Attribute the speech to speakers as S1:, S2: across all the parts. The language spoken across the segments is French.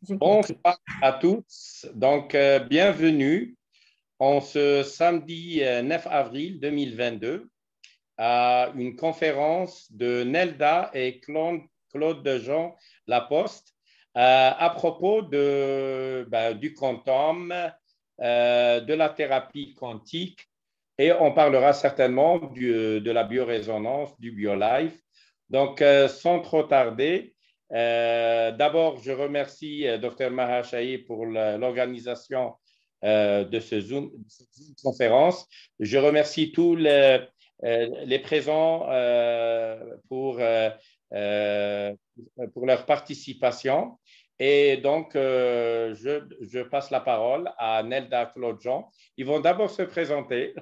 S1: j'ai compris.
S2: Bonsoir à tous. Donc, bienvenue en ce samedi 9 avril 2022 à une conférence de Nelda et Claude-Jean Laposte à propos du quantum, de la thérapie quantique et on parlera certainement de la biorésonance, du BioLife. Donc, sans trop tarder, d'abord, je remercie Dr Maha Chahi pour l'organisation de cette Zoom conférence. Je remercie tous les présents pour leur participation. Et donc, je passe la parole à Nelda Claude-Jean. Ils vont d'abord se présenter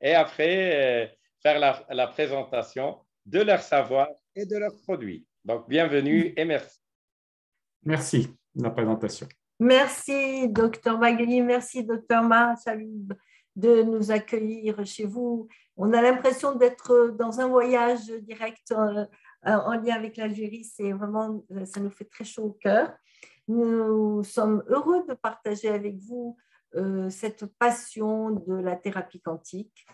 S2: et après faire la présentation de leur savoir et de leurs produits. Donc, bienvenue et merci.
S3: Merci de la présentation.
S1: Merci, docteur Magli. Merci, docteur Ma. Salut de nous accueillir chez vous. On a l'impression d'être dans un voyage direct en lien avec l'Algérie. C'est vraiment, ça nous fait très chaud au cœur. Nous sommes heureux de partager avec vous cette passion de la thérapie quantique.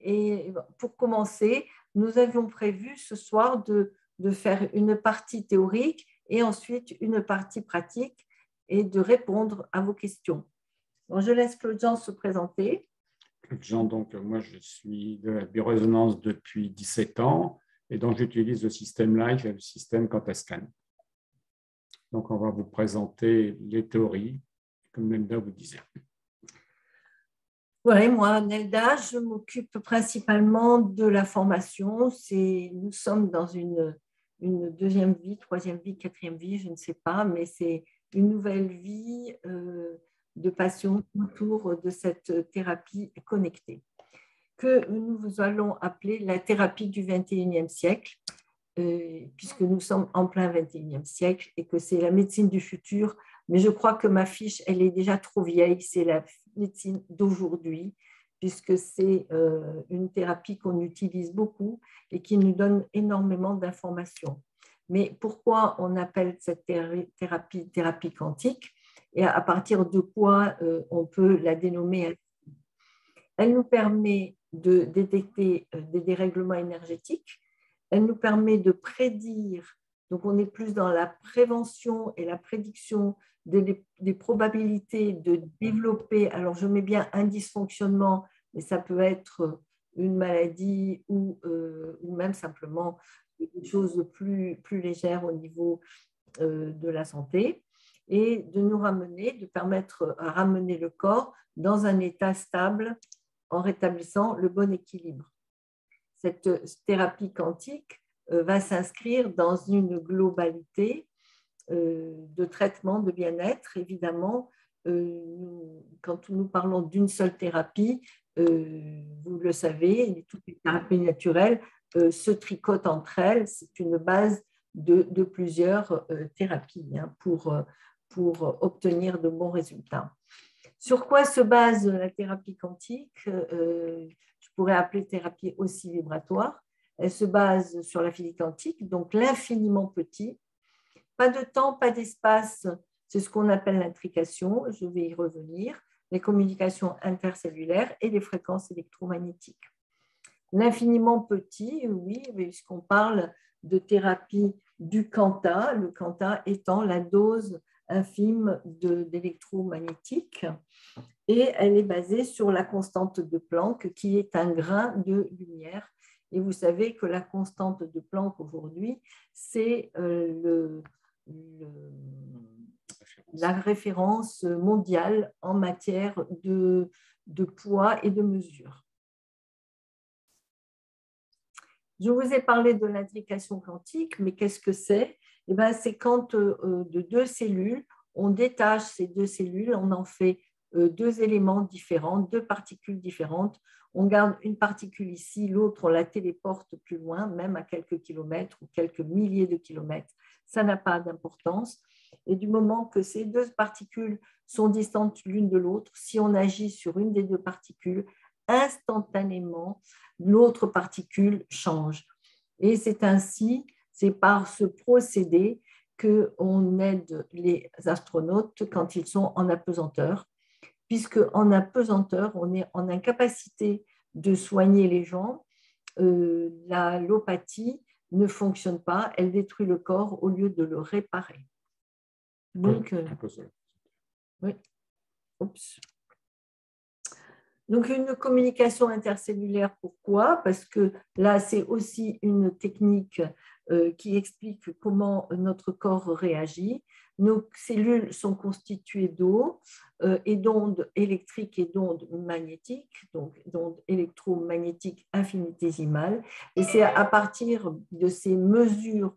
S1: Et pour commencer, nous avions prévu ce soir de faire une partie théorique et ensuite une partie pratique et de répondre à vos questions. Donc, je laisse Claude-Jean se présenter.
S3: Claude-Jean, donc moi je suis de la biorésonance depuis 17 ans et donc j'utilise le système Life et le système Quantascan. Donc on va vous présenter les théories, comme Nelda vous disait.
S1: Oui, moi, Nelda, je m'occupe principalement de la formation. Nous sommes dans une deuxième vie, troisième vie, quatrième vie, je ne sais pas, mais c'est une nouvelle vie de passion autour de cette thérapie connectée que nous allons appeler la thérapie du 21e siècle, puisque nous sommes en plein 21e siècle et que c'est la médecine du futur. Mais je crois que ma fiche, elle est déjà trop vieille, c'est la médecine d'aujourd'hui, puisque c'est une thérapie qu'on utilise beaucoup et qui nous donne énormément d'informations. Mais pourquoi on appelle cette thérapie quantique et à partir de quoi on peut la dénommer? Elle nous permet de détecter des dérèglements énergétiques, elle nous permet de prédire, donc on est plus dans la prévention et la prédiction des probabilités de développer, alors je mets bien un dysfonctionnement, mais ça peut être une maladie ou même simplement une chose plus légère au niveau de la santé, et de nous ramener, de permettre à ramener le corps dans un état stable en rétablissant le bon équilibre. Cette thérapie quantique va s'inscrire dans une globalité de traitement de bien-être. Évidemment, quand nous parlons d'une seule thérapie, vous le savez, toutes les thérapies naturelles se tricotent entre elles. C'est une base de plusieurs thérapies pour obtenir de bons résultats. Sur quoi se base la thérapie quantique? Je pourrais appeler thérapie aussi vibratoire. Elle se base sur la physique quantique, donc l'infiniment petit. Pas de temps, pas d'espace, c'est ce qu'on appelle l'intrication, je vais y revenir, les communications intercellulaires et les fréquences électromagnétiques. L'infiniment petit, oui, puisqu'on parle de thérapie du quanta, le quanta étant la dose infime d'électromagnétique, et elle est basée sur la constante de Planck, qui est un grain de lumière. Et vous savez que la constante de Planck aujourd'hui, c'est la référence mondiale en matière de poids et de mesure. Je vous ai parlé de l'intrication quantique, mais qu'est-ce que c'est? Eh bien, c'est quand de deux cellules, on détache ces deux cellules, on en fait deux éléments différents, deux particules différentes. On garde une particule ici, l'autre, on la téléporte plus loin, même à quelques kilomètres ou quelques milliers de kilomètres. Ça n'a pas d'importance. Et du moment que ces deux particules sont distantes l'une de l'autre, si on agit sur une des deux particules, instantanément, l'autre particule change. Et c'est ainsi, c'est par ce procédé qu'on aide les astronautes quand ils sont en apesanteur, puisque en apesanteur, on est en incapacité de soigner les gens. L'allopathie ne fonctionne pas, elle détruit le corps au lieu de le réparer. Donc, oui. Oups. Donc, une communication intercellulaire, pourquoi? Parce que là, c'est aussi une technique qui explique comment notre corps réagit. Nos cellules sont constituées d'eau et d'ondes électriques et d'ondes magnétiques, donc d'ondes électromagnétiques infinitésimales. Et c'est à partir de ces mesures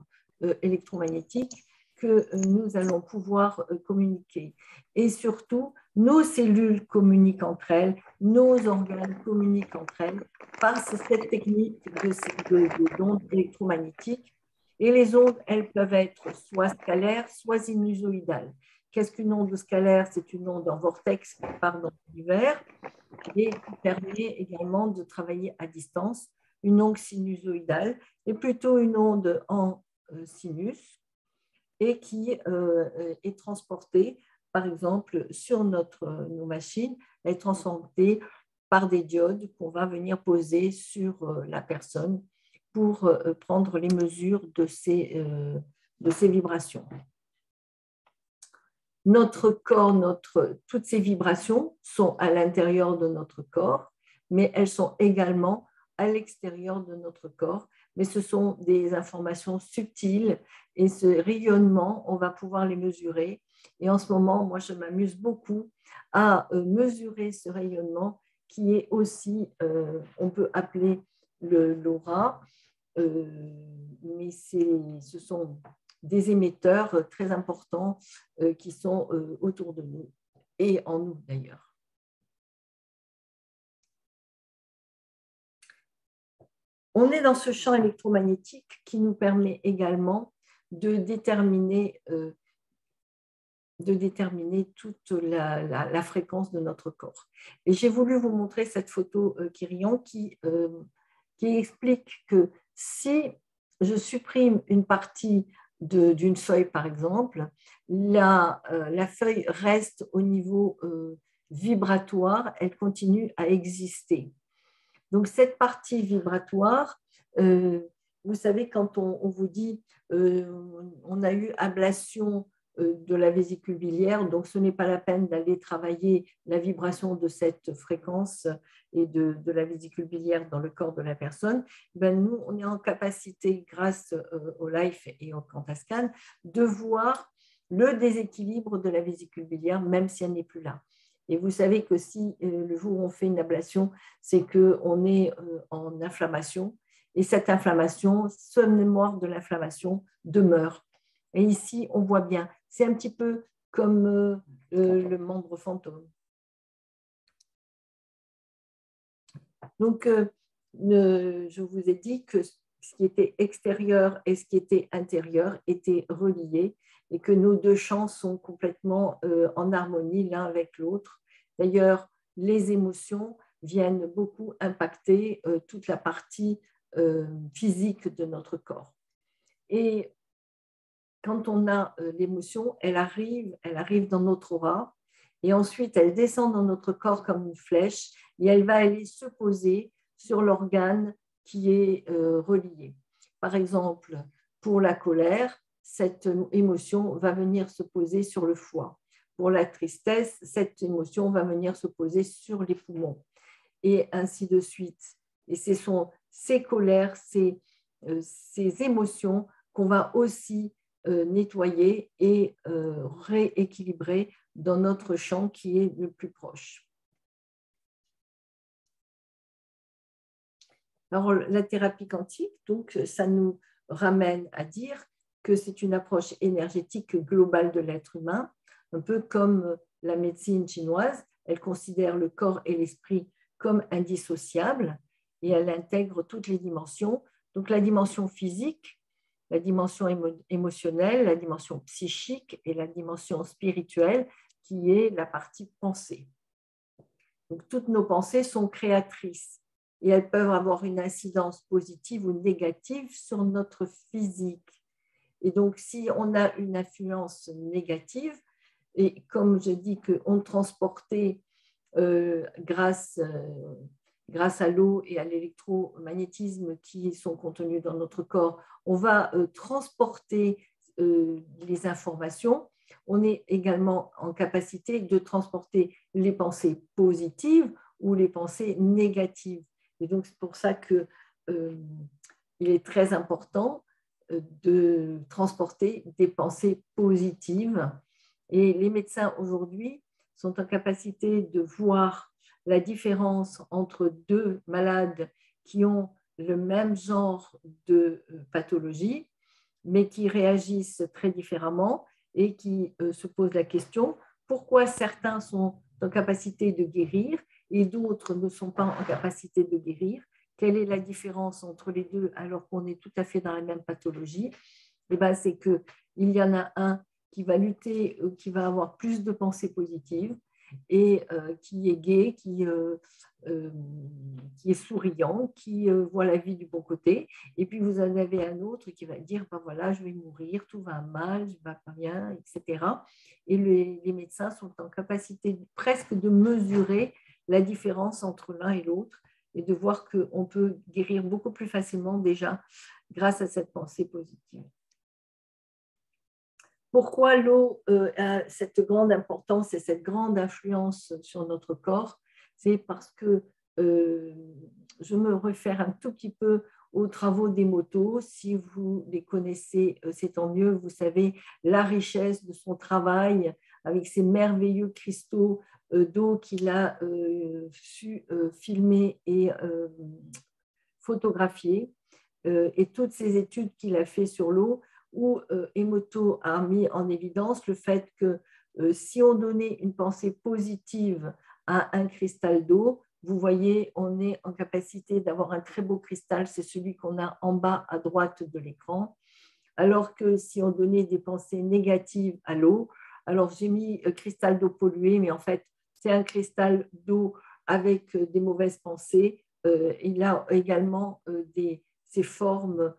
S1: électromagnétiques que nous allons pouvoir communiquer. Et surtout, nos cellules communiquent entre elles, nos organes communiquent entre elles par cette technique d'ondes électromagnétiques. Et les ondes, elles peuvent être soit scalaires, soit sinusoïdales. Qu'est-ce qu'une onde scalaire? C'est une onde en vortex qui part dans l'univers et qui permet également de travailler à distance. Une onde sinusoïdale est plutôt une onde en sinus et qui est transportée, par exemple, sur nos machines, elle est transportée par des diodes qu'on va venir poser sur la personne pour prendre les mesures de ces vibrations. Notre corps, toutes ces vibrations sont à l'intérieur de notre corps, mais elles sont également à l'extérieur de notre corps. Mais ce sont des informations subtiles et ce rayonnement, on va pouvoir les mesurer. Et en ce moment, moi, je m'amuse beaucoup à mesurer ce rayonnement qui est aussi, on peut appeler l'aura, mais ce sont des émetteurs très importants qui sont autour de nous et en nous d'ailleurs. On est dans ce champ électromagnétique qui nous permet également de déterminer toute la fréquence de notre corps. Et j'ai voulu vous montrer cette photo Quirion qui explique que si je supprime une partie d'une feuille, par exemple, la feuille reste au niveau vibratoire, elle continue à exister. Donc, cette partie vibratoire, vous savez, quand on vous dit on a eu ablation de la vésicule biliaire, donc ce n'est pas la peine d'aller travailler la vibration de cette fréquence et de la vésicule biliaire dans le corps de la personne. Ben, nous, on est en capacité, grâce au LIFE et au Quantascan, de voir le déséquilibre de la vésicule biliaire, même si elle n'est plus là. Et vous savez que si le jour où on fait une ablation, c'est qu'on est en inflammation. Et cette inflammation, ce mémoire de l'inflammation demeure. Et ici, on voit bien, c'est un petit peu comme le membre fantôme. Donc, je vous ai dit que ce qui était extérieur et ce qui était intérieur étaient reliés et que nos deux champs sont complètement en harmonie l'un avec l'autre. D'ailleurs, les émotions viennent beaucoup impacter toute la partie physique de notre corps. Et quand on a l'émotion, elle arrive dans notre aura et ensuite elle descend dans notre corps comme une flèche et elle va aller se poser sur l'organe qui est relié. Par exemple, pour la colère, cette émotion va venir se poser sur le foie. Pour la tristesse, cette émotion va venir se poser sur les poumons et ainsi de suite. Et ce sont ces colères, ces émotions qu'on va aussi nettoyer et rééquilibrer dans notre champ qui est le plus proche. Alors, la thérapie quantique, donc, ça nous ramène à dire que c'est une approche énergétique globale de l'être humain, un peu comme la médecine chinoise. Elle considère le corps et l'esprit comme indissociables et elle intègre toutes les dimensions. Donc, la dimension physique, la dimension émotionnelle, la dimension psychique et la dimension spirituelle qui est la partie pensée. Donc, toutes nos pensées sont créatrices et elles peuvent avoir une incidence positive ou négative sur notre physique. Et donc, si on a une influence négative, et comme je dis qu'on transportait grâce à l'eau et à l'électromagnétisme qui sont contenus dans notre corps, on va transporter les informations. On est également en capacité de transporter les pensées positives ou les pensées négatives. Et donc, c'est pour ça que il est très important de transporter des pensées positives. Et les médecins aujourd'hui sont en capacité de voir la différence entre deux malades qui ont le même genre de pathologie, mais qui réagissent très différemment et qui se posent la question pourquoi certains sont en capacité de guérir et d'autres ne sont pas en capacité de guérir. Quelle est la différence entre les deux alors qu'on est tout à fait dans la même pathologie? Eh bien, c'est qu'il y en a un qui va lutter, qui va avoir plus de pensées positives et qui est gai, qui est souriant, qui voit la vie du bon côté. Et puis, vous en avez un autre qui va dire, ben voilà, je vais mourir, tout va mal, je ne vais pas bien, etc. Et les médecins sont en capacité presque de mesurer la différence entre l'un et l'autre et de voir qu'on peut guérir beaucoup plus facilement déjà grâce à cette pensée positive. Pourquoi l'eau a cette grande importance et cette grande influence sur notre corps? C'est parce que je me réfère un tout petit peu aux travaux d'Emoto. Si vous les connaissez, c'est tant mieux. Vous savez la richesse de son travail avec ces merveilleux cristaux d'eau qu'il a su filmer et photographier et toutes ces études qu'il a fait sur l'eau où Emoto a mis en évidence le fait que si on donnait une pensée positive à un cristal d'eau, vous voyez, on est en capacité d'avoir un très beau cristal, c'est celui qu'on a en bas à droite de l'écran, alors que si on donnait des pensées négatives à l'eau, alors j'ai mis cristal d'eau pollué, mais en fait, c'est un cristal d'eau avec des mauvaises pensées. Il a également ces formes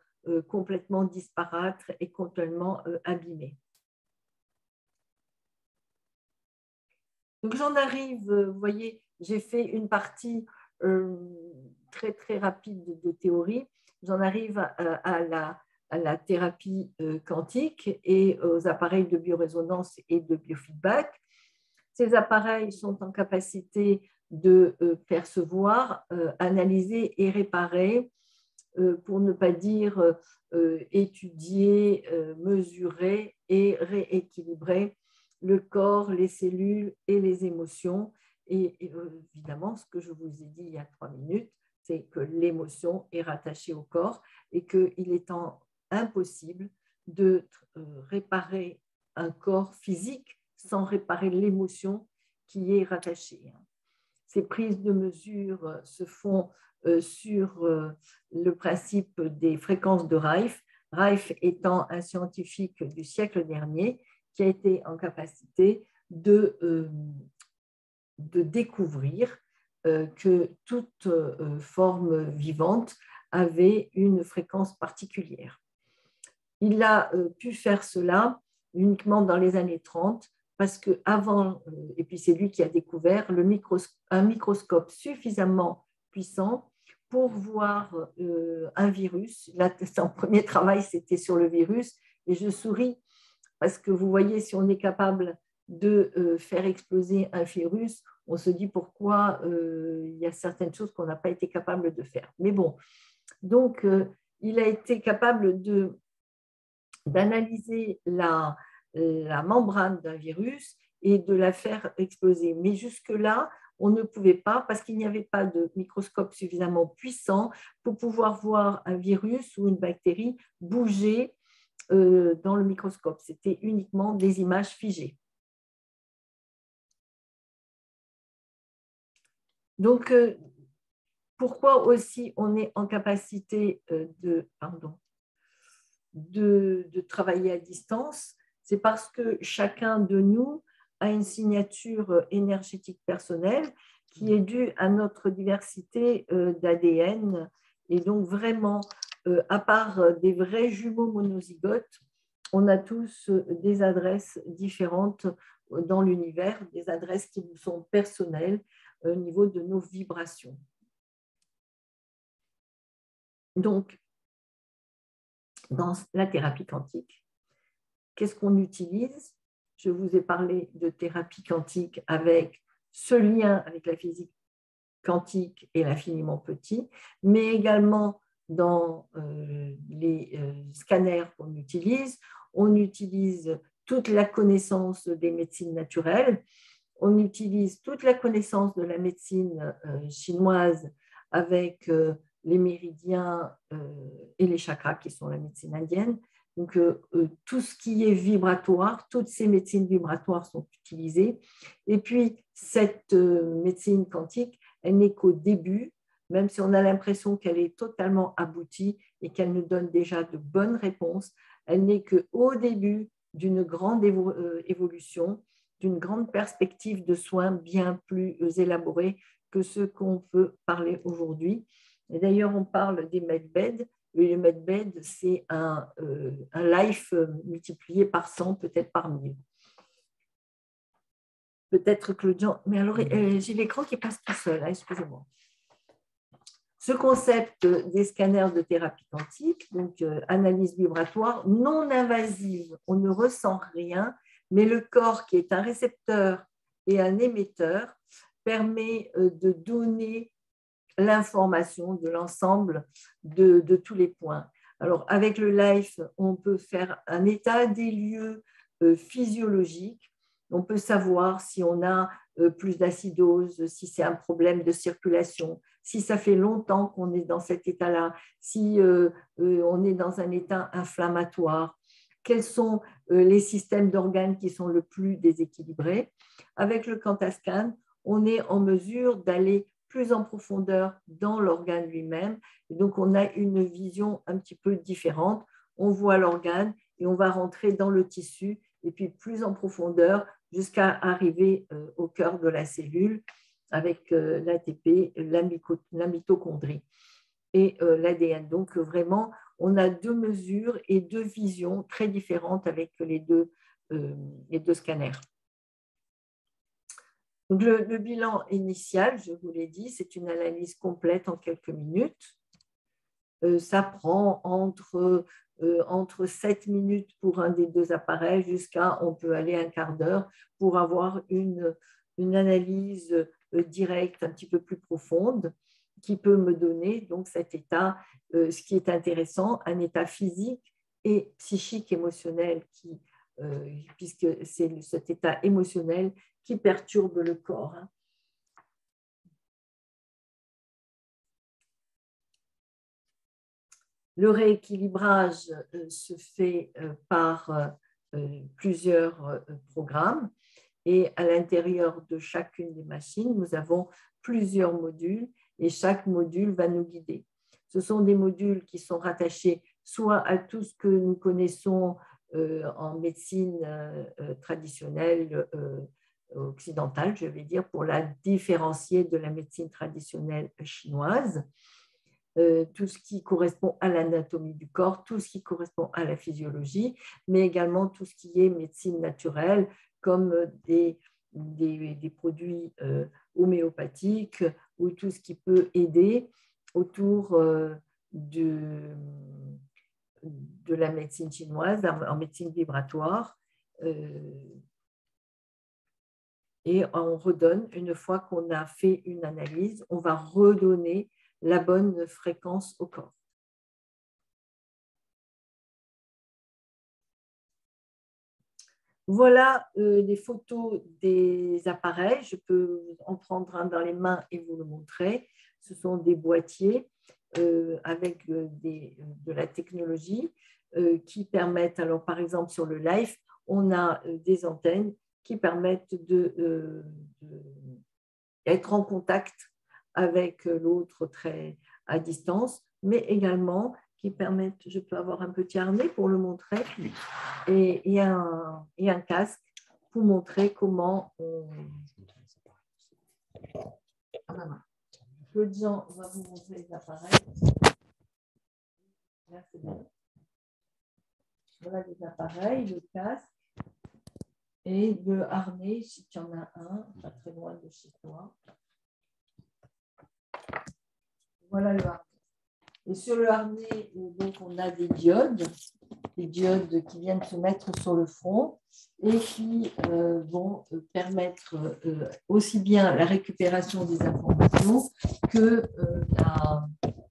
S1: complètement disparates et complètement abîmées. Donc j'en arrive, vous voyez, j'ai fait une partie très très rapide de théorie. J'en arrive à la thérapie quantique et aux appareils de biorésonance et de biofeedback. Ces appareils sont en capacité de percevoir, analyser et réparer, pour ne pas dire étudier, mesurer et rééquilibrer le corps, les cellules et les émotions. Et évidemment, ce que je vous ai dit il y a 3 minutes, c'est que l'émotion est rattachée au corps et qu'il est impossible de réparer un corps physique sans réparer l'émotion qui est rattachée. Ces prises de mesure se font sur le principe des fréquences de Rife. Rife étant un scientifique du siècle dernier qui a été en capacité de découvrir que toute forme vivante avait une fréquence particulière. Il a pu faire cela uniquement dans les années 30 parce qu'avant, et puis c'est lui qui a découvert un microscope suffisamment puissant pour voir un virus. Là, son premier travail, c'était sur le virus, et je souris parce que vous voyez, si on est capable de faire exploser un virus, on se dit pourquoi il y a certaines choses qu'on n'a pas été capable de faire. Mais bon, donc il a été capable d'analyser la membrane d'un virus et de la faire exploser. Mais jusque-là, on ne pouvait pas parce qu'il n'y avait pas de microscope suffisamment puissant pour pouvoir voir un virus ou une bactérie bouger dans le microscope. C'était uniquement des images figées. Donc, pourquoi aussi on est en capacité de travailler à distance? C'est parce que chacun de nous a une signature énergétique personnelle qui est due à notre diversité d'ADN. Et donc, vraiment, à part des vrais jumeaux monozygotes, on a tous des adresses différentes dans l'univers, des adresses qui nous sont personnelles au niveau de nos vibrations. Donc, dans la thérapie quantique, qu'est-ce qu'on utilise? Je vous ai parlé de thérapie quantique avec ce lien avec la physique quantique et l'infiniment petit, mais également dans les scanners qu'on utilise. On utilise toute la connaissance des médecines naturelles, on utilise toute la connaissance de la médecine chinoise avec les méridiens et les chakras qui sont la médecine indienne. Donc, tout ce qui est vibratoire, toutes ces médecines vibratoires sont utilisées. Et puis, cette médecine quantique, elle n'est qu'au début, même si on a l'impression qu'elle est totalement aboutie et qu'elle nous donne déjà de bonnes réponses, elle n'est qu'au début d'une grande évolution, d'une grande perspective de soins bien plus élaborés que ce qu'on peut parler aujourd'hui. Et d'ailleurs, on parle des medbeds. Le medbed, c'est un life multiplié par 100, peut-être par 1000. Peut-être que le gens... Mais alors, j'ai l'écran qui passe tout seul, hein, excusez-moi. Ce concept des scanners de thérapie quantique, donc analyse vibratoire non invasive, on ne ressent rien, mais le corps qui est un récepteur et un émetteur permet de donner l'information de l'ensemble de tous les points. Alors, avec le LIFE, on peut faire un état des lieux physiologiques. On peut savoir si on a plus d'acidose, si c'est un problème de circulation, si ça fait longtemps qu'on est dans cet état-là, si on est dans un état inflammatoire, quels sont les systèmes d'organes qui sont le plus déséquilibrés. Avec le Quantascan, on est en mesure d'aller plus en profondeur dans l'organe lui-même. Et donc, on a une vision un petit peu différente. On voit l'organe et on va rentrer dans le tissu et puis plus en profondeur jusqu'à arriver au cœur de la cellule avec l'ATP, la mitochondrie et l'ADN. Donc, vraiment, on a deux mesures et deux visions très différentes avec les deux scanners. Donc, le bilan initial, je vous l'ai dit, c'est une analyse complète en quelques minutes. Ça prend entre 7 minutes pour un des deux appareils jusqu'à, on peut aller un quart d'heure pour avoir une analyse directe un petit peu plus profonde qui peut me donner donc cet état, ce qui est intéressant, un état physique et psychique émotionnel puisque c'est cet état émotionnel qui perturbe le corps. Le rééquilibrage se fait par plusieurs programmes et à l'intérieur de chacune des machines, nous avons plusieurs modules et chaque module va nous guider. Ce sont des modules qui sont rattachés soit à tout ce que nous connaissons en médecine traditionnelle occidentale, je vais dire, pour la différencier de la médecine traditionnelle chinoise. Tout ce qui correspond à l'anatomie du corps, tout ce qui correspond à la physiologie, mais également tout ce qui est médecine naturelle, comme des produits homéopathiques ou tout ce qui peut aider autour de la médecine chinoise, en médecine vibratoire. Et on redonne, une fois qu'on a fait une analyse, on va redonner la bonne fréquence au corps. Voilà les photos des appareils. Je peux en prendre un dans les mains et vous le montrer. Ce sont des boîtiers avec de la technologie qui permettent, alors par exemple sur le LIFE, on a des antennes qui permettent d'être en contact avec l'autre très à distance, mais également qui permettent, je peux avoir un petit harnais pour le montrer, et un casque pour montrer comment on... Claude-Jean va vous montrer les appareils. Là, c'est bon. Voilà les appareils, le casque et le harnais, si tu en as un, pas très loin de chez toi. Voilà le harnais. Et sur le harnais, donc, on a des diodes qui viennent se mettre sur le front et qui vont permettre aussi bien la récupération des informations que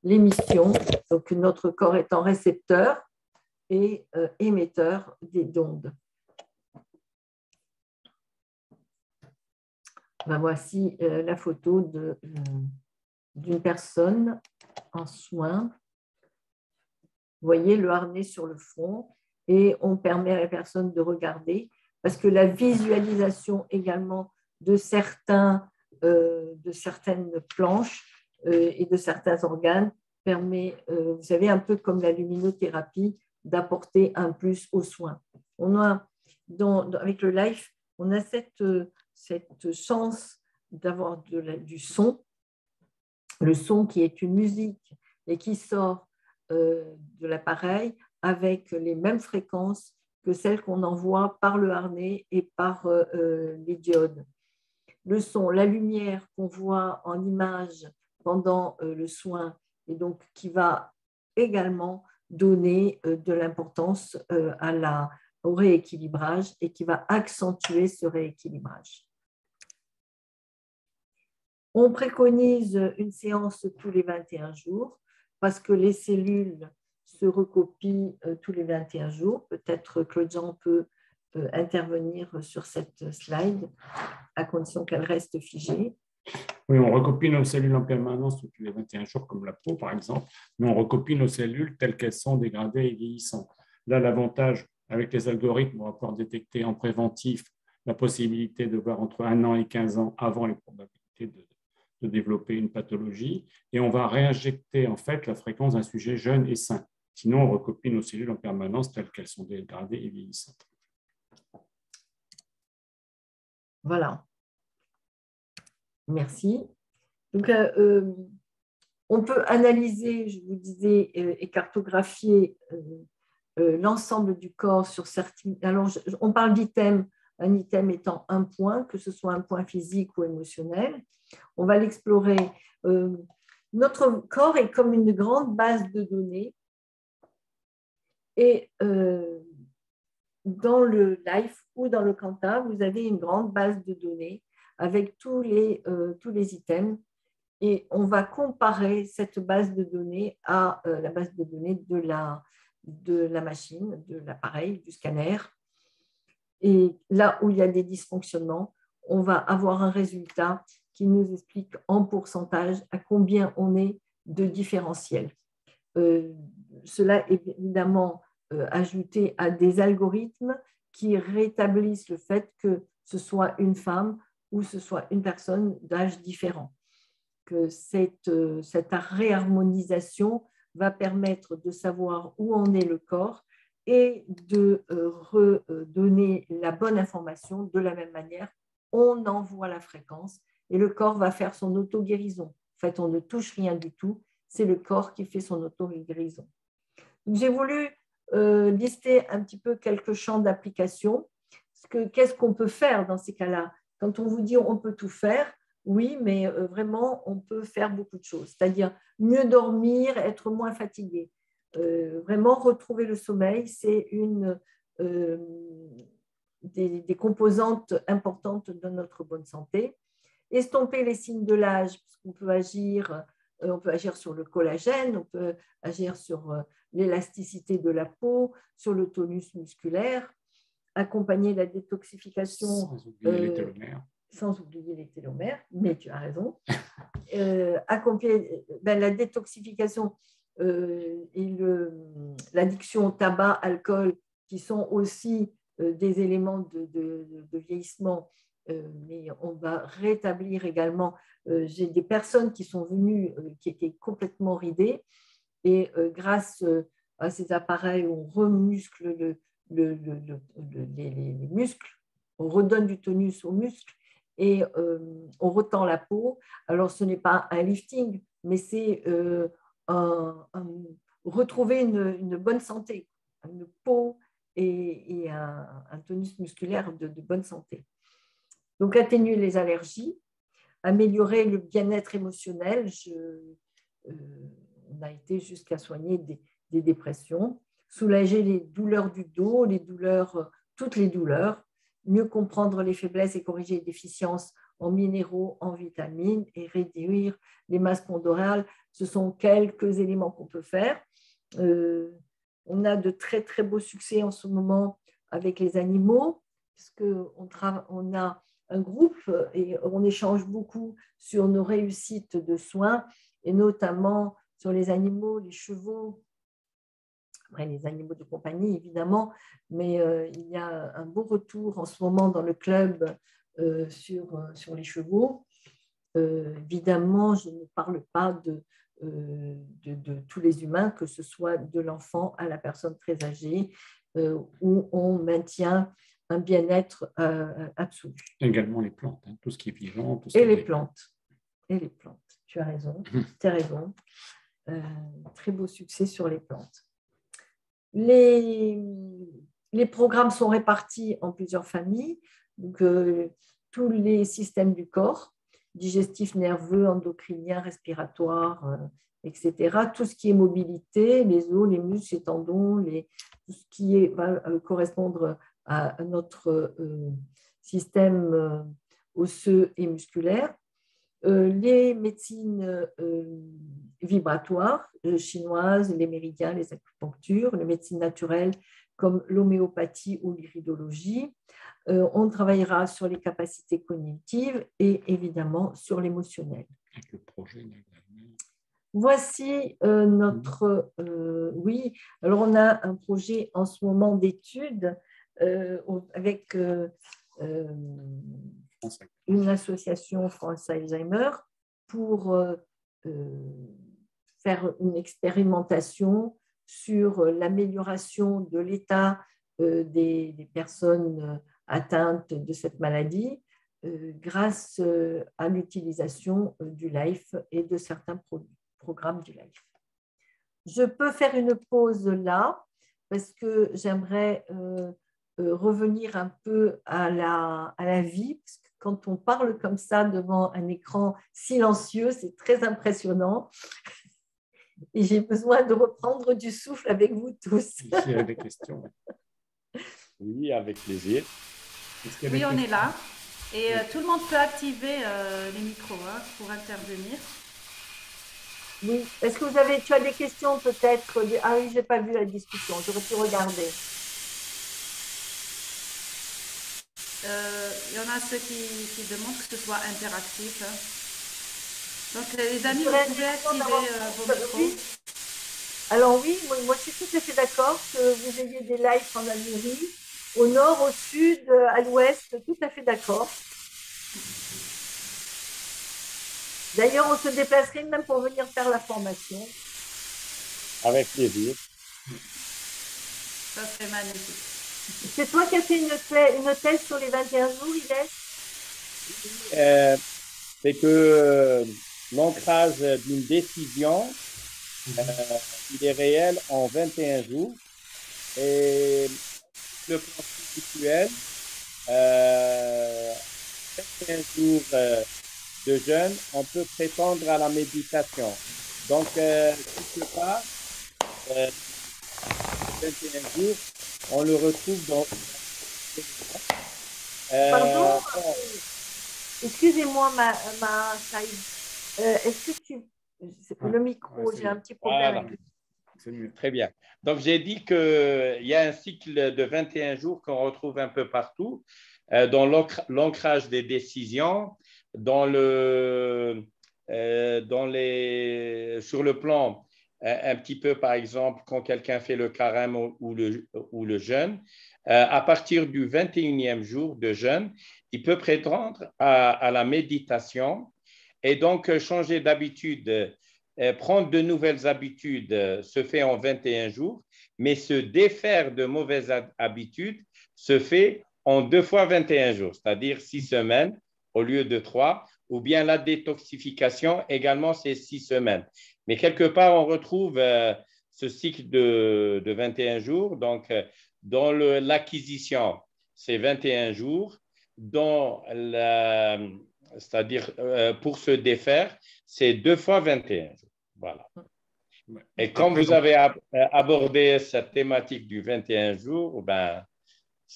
S1: l'émission, donc notre corps étant récepteur et émetteur des ondes. Ben, voici la photo d'une personne en soins. Vous voyez le harnais sur le front et on permet à la personne de regarder parce que la visualisation également de certaines planches et de certains organes permet, vous savez, un peu comme la luminothérapie, d'apporter un plus aux soins. On a, avec le live, on a cette chance d'avoir du son, le son qui est une musique et qui sort de l'appareil avec les mêmes fréquences que celles qu'on envoie par le harnais et par les diodes. Le son, la lumière qu'on voit en image pendant le soin et donc qui va également donner de l'importance au rééquilibrage et qui va accentuer ce rééquilibrage. On préconise une séance tous les 21 jours parce que les cellules se recopient tous les 21 jours. Peut-être Claude-Jean peut intervenir sur cette slide à condition qu'elle reste figée.
S3: Oui, on recopie nos cellules en permanence tous les 21 jours, comme la peau, par exemple, mais on recopie nos cellules telles qu'elles sont dégradées et vieillissantes. Là, l'avantage avec les algorithmes, on va pouvoir détecter en préventif la possibilité de voir entre 1 an et 15 ans avant les probabilités de développer une pathologie, et on va réinjecter en fait la fréquence d'un sujet jeune et sain. Sinon, on recopie nos cellules en permanence telles qu'elles sont dégradées et vieillissantes.
S1: Voilà. Merci. Donc, on peut analyser, je vous disais, et cartographier l'ensemble du corps sur certains. Alors, on parle d'items, un item étant un point, que ce soit un point physique ou émotionnel. On va l'explorer. Notre corps est comme une grande base de données. Et dans le Life ou dans le Quanta, vous avez une grande base de données avec tous les items. Et on va comparer cette base de données à la base de données de la machine, de l'appareil, du scanner. Et là où il y a des dysfonctionnements, on va avoir un résultat qui nous explique en pourcentage à combien on est de différentiel. Cela est évidemment ajouté à des algorithmes qui rétablissent le fait que ce soit une femme ou ce soit une personne d'âge différent. Que cette réharmonisation va permettre de savoir où en est le corps et de redonner la bonne information de la même manière. On envoie la fréquence et le corps va faire son auto-guérison. En fait, on ne touche rien du tout, c'est le corps qui fait son auto-guérison. J'ai voulu lister un petit peu quelques champs d'application. Qu'est-ce qu'on peut faire dans ces cas-là? Quand on vous dit on peut tout faire, oui, mais vraiment, on peut faire beaucoup de choses. C'est-à-dire mieux dormir, être moins fatigué. Vraiment, retrouver le sommeil, c'est une des composantes importantes de notre bonne santé. Estomper les signes de l'âge, parce qu'on peut agir sur le collagène, on peut agir sur l'élasticité de la peau, sur le tonus musculaire, accompagner la détoxification. Sans oublier les télomères, mais tu as raison. Accompagner la détoxification et l'addiction au tabac, alcool, qui sont aussi des éléments de vieillissement, mais on va rétablir également. J'ai des personnes qui sont venues, qui étaient complètement ridées, et grâce à ces appareils, on remuscle les muscles, on redonne du tonus aux muscles, et on retend la peau. Alors, ce n'est pas un lifting, mais c'est retrouver une bonne santé, une peau et un tonus musculaire de bonne santé. Donc, atténuer les allergies, améliorer le bien-être émotionnel. On a été jusqu'à soigner des dépressions, soulager les douleurs du dos, toutes les douleurs, mieux comprendre les faiblesses et corriger les déficiences en minéraux, en vitamines et réduire les masses pondérales. Ce sont quelques éléments qu'on peut faire. On a de très, très beaux succès en ce moment avec les animaux, puisqu'on a un groupe et on échange beaucoup sur nos réussites de soins, et notamment sur les animaux, les chevaux, après les animaux de compagnie évidemment, mais il y a un beau retour en ce moment dans le club sur les chevaux. Évidemment, je ne parle pas de tous les humains, que ce soit de l'enfant à la personne très âgée, où on maintient un bien-être absolu.
S3: Également les plantes, hein, tout ce qui est vivant. Tout ce
S1: et les plantes. Et les plantes, tu as raison, tu as raison. Très beau succès sur les plantes. Les programmes sont répartis en plusieurs familles, donc tous les systèmes du corps, digestif, nerveux, endocrinien, respiratoire, etc. Tout ce qui est mobilité, les os, les muscles, les tendons, tout ce qui va correspondre à notre système osseux et musculaire. Les médecines vibratoires chinoises, les méridiens, les acupunctures, les médecines naturelles comme l'homéopathie ou l'iridologie. On travaillera sur les capacités cognitives et évidemment sur l'émotionnel.
S3: Avec le projet.
S1: Voici notre... oui, alors on a un projet en ce moment d'études avec une association France Alzheimer pour faire une expérimentation sur l'amélioration de l'état des personnes atteintes de cette maladie grâce à l'utilisation du LIFE et de certains programmes du LIFE. Je peux faire une pause là parce que j'aimerais revenir un peu à la vie, parce que quand on parle comme ça devant un écran silencieux, c'est très impressionnant. Et j'ai besoin de reprendre du souffle avec vous tous.
S3: S'il y a des questions.
S2: Oui, avec plaisir.
S4: Oui, on est là. Et tout le monde peut activer les micros pour intervenir.
S1: Oui. Est-ce que tu as des questions peut-être? Ah oui, je n'ai pas vu la discussion. J'aurais pu regarder.
S4: Il y en a ceux qui demandent que ce soit interactif. Donc, les amis, vous pouvez activer vos micros.
S1: Oui. Alors oui, moi je suis tout à fait d'accord que vous ayez des lives en Algérie, au nord, au sud, à l'ouest, tout à fait d'accord. D'ailleurs, on se déplacerait même pour venir faire la formation.
S2: Avec plaisir.
S4: Ça serait magnifique.
S1: C'est toi qui as fait une thèse sur les 21 jours, Inès?
S2: C'est que l'ancrage d'une décision, il est réel en 21 jours. Et le plan spirituel, 21 jours de jeûne, on peut prétendre à la méditation. Donc, quelque part, 21 jours, on le retrouve dans...
S1: Pardon, excusez-moi, Saïd. Est-ce que le micro, j'ai un petit problème.
S2: Voilà. Très bien. Donc, j'ai dit qu'il y a un cycle de 21 jours qu'on retrouve un peu partout, dans l'ancrage des décisions, sur le plan, un petit peu, par exemple, quand quelqu'un fait le carême ou le jeûne, à partir du 21e jour de jeûne, il peut prétendre à la méditation et donc changer d'habitude. Prendre de nouvelles habitudes se fait en 21 jours, mais se défaire de mauvaises habitudes se fait en 2 fois 21 jours, c'est-à-dire 6 semaines au lieu de 3, ou bien la détoxification également, c'est 6 semaines. Mais quelque part, on retrouve ce cycle de 21 jours, donc Dans l'acquisition, c'est 21 jours. C'est-à-dire, pour se défaire, c'est 2 fois 21 jours. Voilà. Et quand vous avez abordé cette thématique du 21 jours, ben,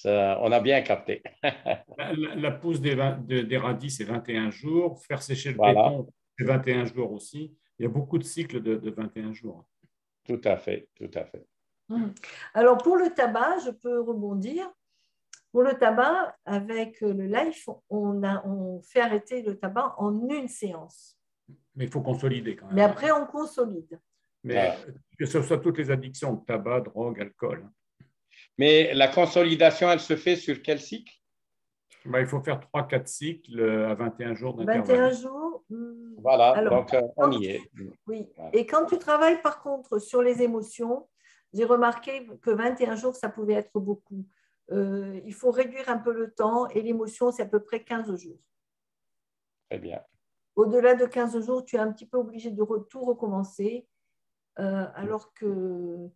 S2: on a bien capté.
S3: La pousse des radis, c'est 21 jours. Faire sécher le
S2: Voilà.
S3: béton, c'est 21 jours aussi. Il y a beaucoup de cycles de 21 jours.
S2: Tout à fait, tout à fait.
S1: Alors, pour le tabac, je peux rebondir. Pour le tabac, avec le LIFE, on fait arrêter le tabac en une séance.
S3: Mais il faut consolider quand même.
S1: Mais après, on consolide.
S3: Mais que ce soit toutes les addictions, tabac, drogue, alcool.
S2: Mais la consolidation, elle se fait sur quel cycle?
S3: Il faut faire 3-4 cycles à 21 jours d'intervalle.
S1: 21 jours.
S2: Voilà, alors, donc on y est.
S1: Oui. Et quand tu travailles par contre sur les émotions, j'ai remarqué que 21 jours, ça pouvait être beaucoup. Il faut réduire un peu le temps et l'émotion, c'est à peu près 15 jours.
S2: Très bien.
S1: Au-delà de 15 jours, tu es un petit peu obligé de tout recommencer, alors que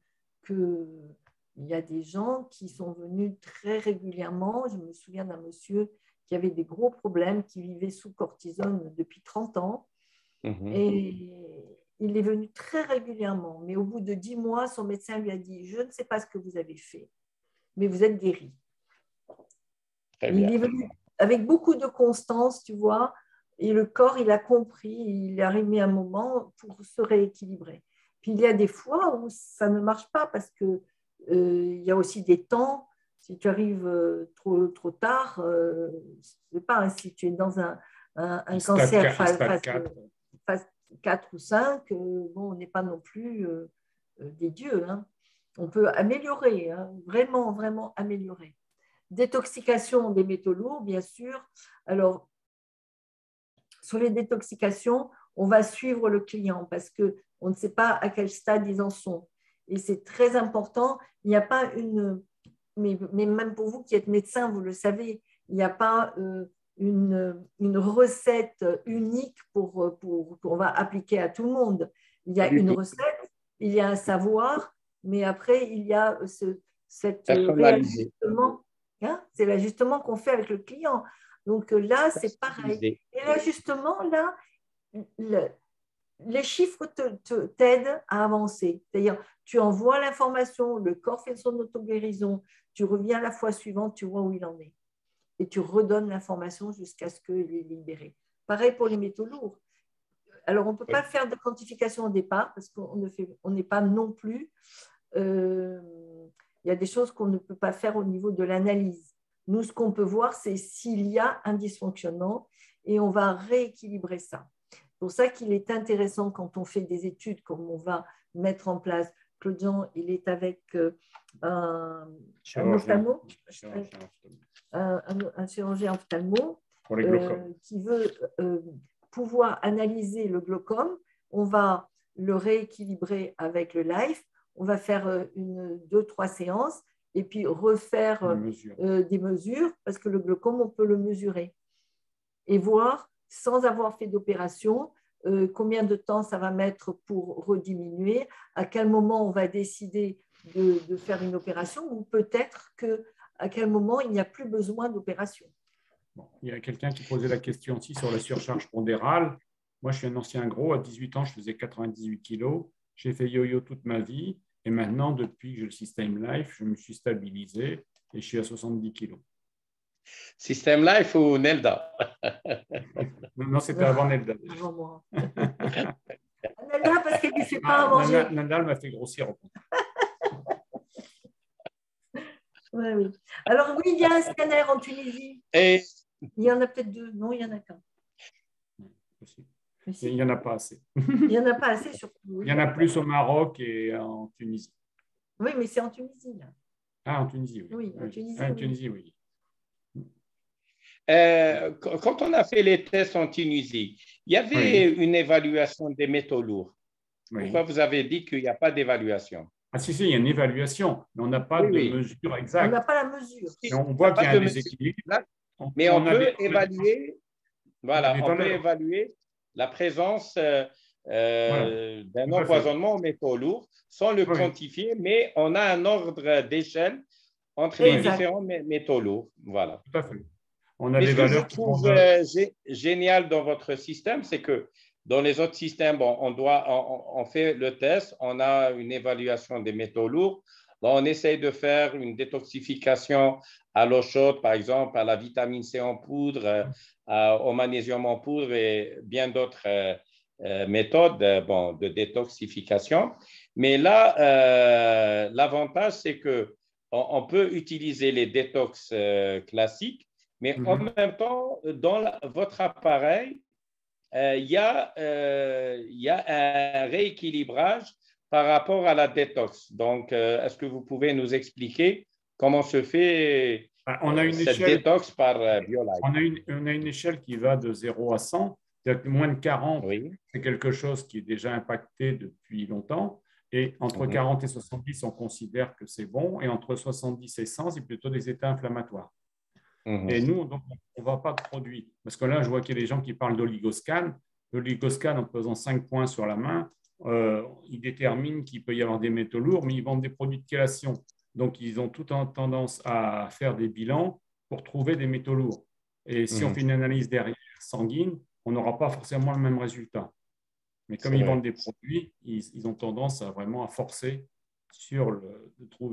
S1: il y a des gens qui sont venus très régulièrement. Je me souviens d'un monsieur qui avait des gros problèmes, qui vivait sous cortisone depuis 30 ans. Et il est venu très régulièrement. Mais au bout de 10 mois, son médecin lui a dit « Je ne sais pas ce que vous avez fait, mais vous êtes guéri. » Il est venu avec beaucoup de constance, tu vois, et le corps, il a compris, il est arrivé un moment pour se rééquilibrer. Puis il y a des fois où ça ne marche pas parce que il y a aussi des temps. Si tu arrives trop tard, je ne sais pas, hein, si tu es dans un cancer phase 4 ou 5, bon, on n'est pas non plus des dieux. Hein. On peut améliorer, hein, vraiment, vraiment améliorer. Détoxication des métaux lourds, bien sûr. Alors, sur les détoxications, on va suivre le client parce qu'on ne sait pas à quel stade ils en sont. Et c'est très important. Il n'y a pas mais même pour vous qui êtes médecin, vous le savez, il n'y a pas une recette unique qu'on va appliquer à tout le monde. Il y a une recette, il y a un savoir, mais après, il y a cet réajustement. Hein, c'est l'ajustement qu'on fait avec le client. Donc là, c'est pareil. Et l'ajustement, là, les chiffres t'aident à avancer. C'est-à-dire, tu envoies l'information, le corps fait son auto-guérison, tu reviens la fois suivante, tu vois où il en est. Et tu redonnes l'information jusqu'à ce qu'il est libéré. Pareil pour les métaux lourds. Alors, on ne peut pas faire de quantification au départ parce qu'on n'est pas non plus… il y a des choses qu'on ne peut pas faire au niveau de l'analyse. Nous, ce qu'on peut voir, c'est s'il y a un dysfonctionnement et on va rééquilibrer ça. C'est pour ça qu'il est intéressant quand on fait des études, comme on va mettre en place. Claude-Jean, il est avec un ophtalmo, un chirurgien ophtalmo qui veut pouvoir analyser le glaucome. On va le rééquilibrer avec le LIFE. On va faire 2-3 séances et puis refaire des mesures parce que le glaucome, on peut le mesurer et voir, sans avoir fait d'opération, combien de temps ça va mettre pour rediminuer, à quel moment on va décider de faire une opération ou peut-être à quel moment il n'y a plus besoin d'opération.
S3: Bon, il y a quelqu'un qui posait la question aussi sur la surcharge pondérale. Moi, je suis un ancien gros. À 18 ans, je faisais 98 kilos. J'ai fait yo-yo toute ma vie. Et maintenant, depuis que j'ai le système LIFE, je me suis stabilisé et je suis à 70 kilos.
S2: Système LIFE ou Nelda?
S3: Non, c'était avant Nelda.
S1: Avant moi. Nelda, parce qu'elle ne lui fait pas à manger.
S3: Nelda m'a fait grossir.
S1: Oui. Alors, oui, il y a un scanner en Tunisie.
S2: Et…
S1: Il y en a peut-être 2. Non, il n'y en a qu'un.
S3: Il n'y en a pas assez.
S1: Il n'y en a pas assez, surtout.
S3: Il y en a plus au Maroc et en Tunisie.
S1: Oui, mais c'est en Tunisie, là.
S3: Ah, en Tunisie, oui.
S1: Oui, en Tunisie,
S3: en Tunisie, oui.
S2: Quand on a fait les tests en Tunisie, il y avait une évaluation des métaux lourds. Pourquoi vous avez dit qu'il n'y a pas d'évaluation?
S3: Ah si, il y a une évaluation, mais on n'a pas de mesure exacte.
S1: On n'a pas la mesure.
S3: Et on voit qu'il y a un déséquilibre.
S2: Mais on peut évaluer, voilà, on peut évaluer la présence d'un empoisonnement aux métaux lourds sans le quantifier, mais on a un ordre d'échelle entre les
S1: Exact.
S2: différents métaux lourds. Voilà.
S3: Tout à fait. On a
S2: Mais
S3: des
S2: ce que je
S3: valeurs qui vont
S2: trouve génial dans votre système, c'est que dans les autres systèmes, bon, on fait le test, on a une évaluation des métaux lourds. Bon, on essaye de faire une détoxification à l'eau chaude, par exemple, à la vitamine C en poudre, au magnésium en poudre et bien d'autres méthodes bon, de détoxification. Mais là, l'avantage, c'est qu'on peut utiliser les détox classiques, mais en même temps, dans votre appareil, il y a un rééquilibrage par rapport à la détox. Donc, est-ce que vous pouvez nous expliquer comment se fait
S3: on a une
S2: cette
S3: échelle,
S2: détox par BioLife?
S3: on a une échelle qui va de 0 à 100. C'est-à-dire que moins de 40,
S2: Oui.
S3: c'est quelque chose qui est déjà impacté depuis longtemps. Et entre 40 et 70, on considère que c'est bon. Et entre 70 et 100, c'est plutôt des états inflammatoires. Et nous, donc, on ne vend pas de produits. Parce que là, je vois qu'il y a des gens qui parlent d'oligoscan. L'oligoscan, en pesant 5 points sur la main, ils déterminent qu'il peut y avoir des métaux lourds, mais ils vendent des produits de chélation. Donc, ils ont toute tendance à faire des bilans pour trouver des métaux lourds. Et si on fait une analyse derrière sanguine, on n'aura pas forcément le même résultat. Mais comme ils vendent des produits, ils ont tendance à vraiment forcer sur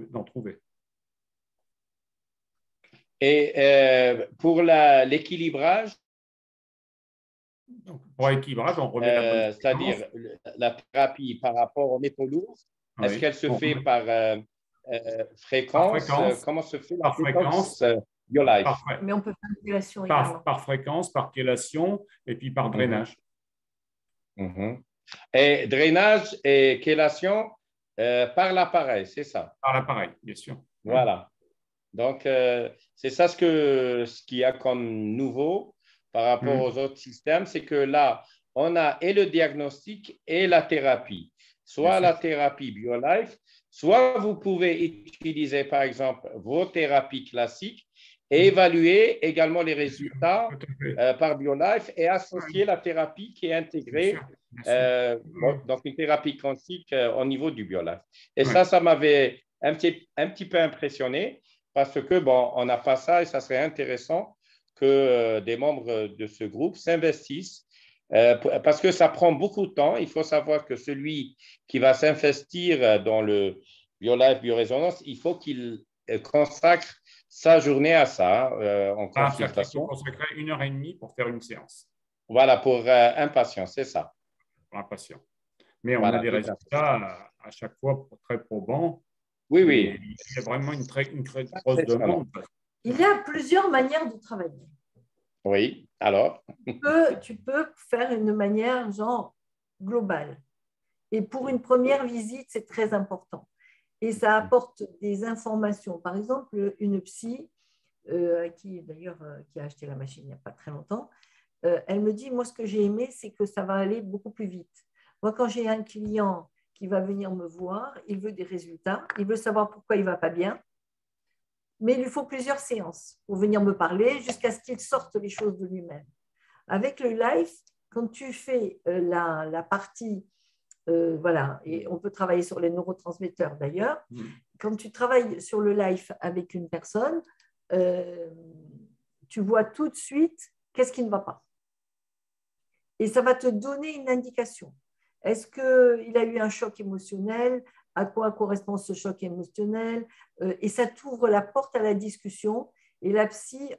S3: d'en trouver.
S2: Et pour l'équilibrage,
S3: pour l'équilibrage, on remet la bonne
S2: c'est-à-dire la thérapie par rapport aux métaux lourds, est-ce qu'elle se fait par fréquence? Comment se fait la fréquence BioLife?
S1: Mais on peut faire une chélation également.
S3: Par fréquence, par chélation et puis par drainage.
S2: Et drainage et chélation par l'appareil, c'est ça?
S3: Par l'appareil, bien sûr.
S2: Voilà. Donc, c'est ça ce qu'il y a comme nouveau par rapport aux autres systèmes, c'est que là, on a et le diagnostic et la thérapie. Soit la thérapie BioLife, soit vous pouvez utiliser, par exemple, vos thérapies classiques et évaluer également les résultats par BioLife et associer la thérapie qui est intégrée, donc une thérapie quantique au niveau du BioLife. Et ça m'avait un petit peu impressionné parce que, bon, on n'a pas ça et ça serait intéressant que des membres de ce groupe s'investissent parce que ça prend beaucoup de temps. Il faut savoir que celui qui va s'investir dans le BioLife, Biorésonance, il faut qu'il consacre sa journée à ça en consultation.
S3: Il faut consacrer 1h30 pour faire une séance.
S2: Voilà, pour un patient, c'est ça.
S3: Pour un patient. Mais on a des résultats à chaque fois très probants.
S2: Oui, oui.
S3: Il y a vraiment une très grosse demande.
S1: Il y a plusieurs manières de travailler.
S2: Oui, alors
S1: tu peux faire une manière genre globale. Et pour une première visite, c'est très important. Et ça apporte des informations. Par exemple, une psy, qui d'ailleurs qui a acheté la machine il n'y a pas très longtemps, elle me dit, moi, ce que j'ai aimé, c'est que ça va aller beaucoup plus vite. Moi, quand j'ai un client qui va venir me voir, il veut des résultats, il veut savoir pourquoi il ne va pas bien, mais il lui faut plusieurs séances pour venir me parler jusqu'à ce qu'il sorte les choses de lui-même. Avec le life, quand tu fais la partie, voilà, et on peut travailler sur les neurotransmetteurs d'ailleurs, quand tu travailles sur le life avec une personne, tu vois tout de suite qu'est-ce qui ne va pas. Et ça va te donner une indication. Est-ce qu'il a eu un choc émotionnel? À quoi correspond ce choc émotionnel? Et ça t'ouvre la porte à la discussion. Et la psy,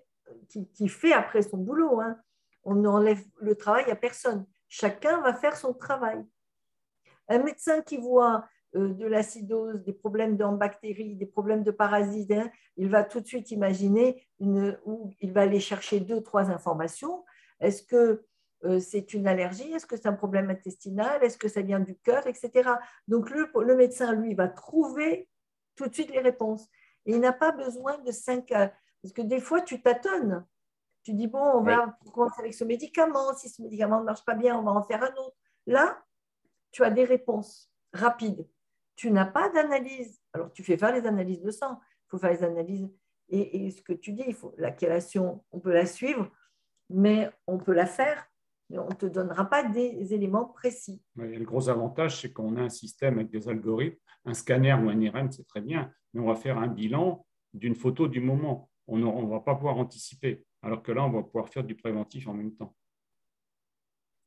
S1: qui fait après son boulot, hein, on n'enlève le travail à personne. Chacun va faire son travail. Un médecin qui voit de l'acidose, des problèmes de bactéries, des problèmes de parasites, hein, il va tout de suite imaginer où il va aller chercher 2-3 informations. Est-ce que c'est une allergie? Est-ce que c'est un problème intestinal? Est-ce que ça vient du cœur, etc. Donc, le médecin, lui, va trouver tout de suite les réponses. Et il n'a pas besoin de 5 parce que des fois, tu tâtonnes. Tu dis, bon, on va commencer avec ce médicament. Si ce médicament ne marche pas bien, on va en faire un autre. Là, tu as des réponses rapides. Tu n'as pas d'analyse. Alors, tu fais faire les analyses de sang. Il faut faire les analyses. Et ce que tu dis, la chélation, on peut la suivre, mais on peut la faire. Mais on ne te donnera pas des éléments précis.
S3: Oui, le gros avantage, c'est qu'on a un système avec des algorithmes. Un scanner ou un IRM, c'est très bien, mais on va faire un bilan d'une photo du moment. On ne va pas pouvoir anticiper, alors que là, on va pouvoir faire du préventif en même temps.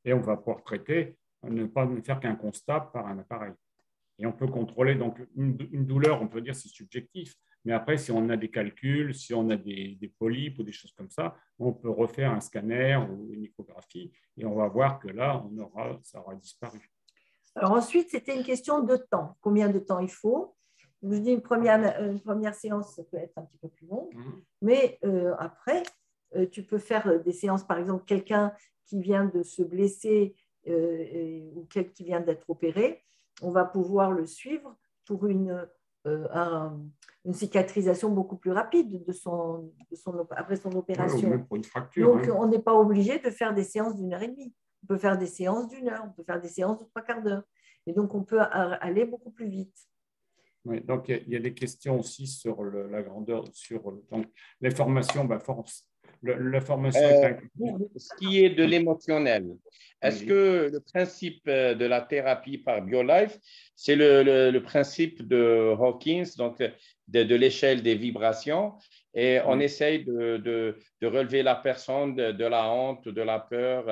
S3: Et on va pouvoir traiter, ne pas faire qu'un constat par un appareil. Et on peut contrôler, donc une douleur, on peut dire c'est subjectif, mais après, si on a des calculs, si on a des polypes ou des choses comme ça, on peut refaire un scanner ou une échographie et on va voir que là, ça aura disparu.
S1: Alors ensuite, c'était une question de temps. Combien de temps il faut? Je dis une première séance, ça peut être un petit peu plus long, mais après, tu peux faire des séances, par exemple, quelqu'un qui vient de se blesser ou quelqu'un qui vient d'être opéré, on va pouvoir le suivre pour une cicatrisation beaucoup plus rapide après son opération.
S3: Même pour une fracture.
S1: Donc, on n'est pas obligé de faire des séances d'1 h 30. On peut faire des séances d'1 heure, on peut faire des séances de 3/4 d'heure. Et donc, on peut aller beaucoup plus vite.
S3: Oui, donc il y a des questions aussi sur la grandeur, sur l'information. L'information est
S2: ce qui est de l'émotionnel. Est-ce que le principe de la thérapie par BioLife, c'est le principe de Hawkins, donc de l'échelle des vibrations, et on essaye de relever la personne de la honte, de la peur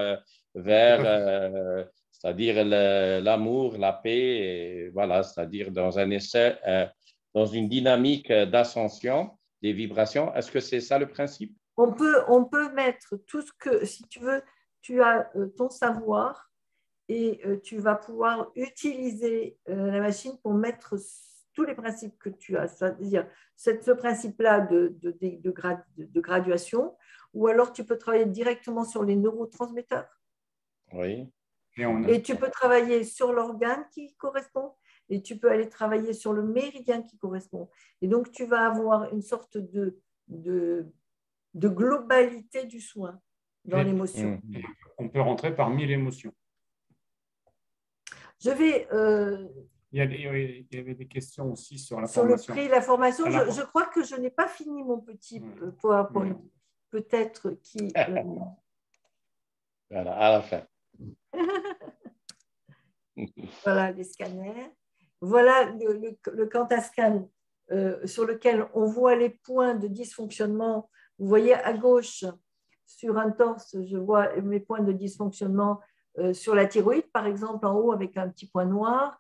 S2: vers, c'est-à-dire l'amour, la paix, et voilà, c'est-à-dire dans un essai, dans une dynamique d'ascension des vibrations. Est-ce que c'est ça le principe?
S1: On peut mettre tout ce que, si tu veux, tu as ton savoir et tu vas pouvoir utiliser la machine pour mettre tous les principes que tu as, c'est-à-dire ce principe-là de graduation, ou alors tu peux travailler directement sur les neurotransmetteurs.
S2: Oui.
S1: Et tu peux travailler sur l'organe qui correspond et tu peux aller travailler sur le méridien qui correspond. Et donc, tu vas avoir une sorte de globalité du soin dans l'émotion.
S3: On peut rentrer parmi l'émotion.
S1: Je vais…
S3: il y avait des questions aussi sur la
S1: formation. Sur le prix, la formation, je crois que je n'ai pas fini mon petit PowerPoint. Peut-être qui…
S2: Voilà, à la fin.
S1: Voilà les scanners. Voilà le Quantascan sur lequel on voit les points de dysfonctionnement. Vous voyez à gauche, sur un torse, je vois mes points de dysfonctionnement sur la thyroïde, par exemple, en haut avec un petit point noir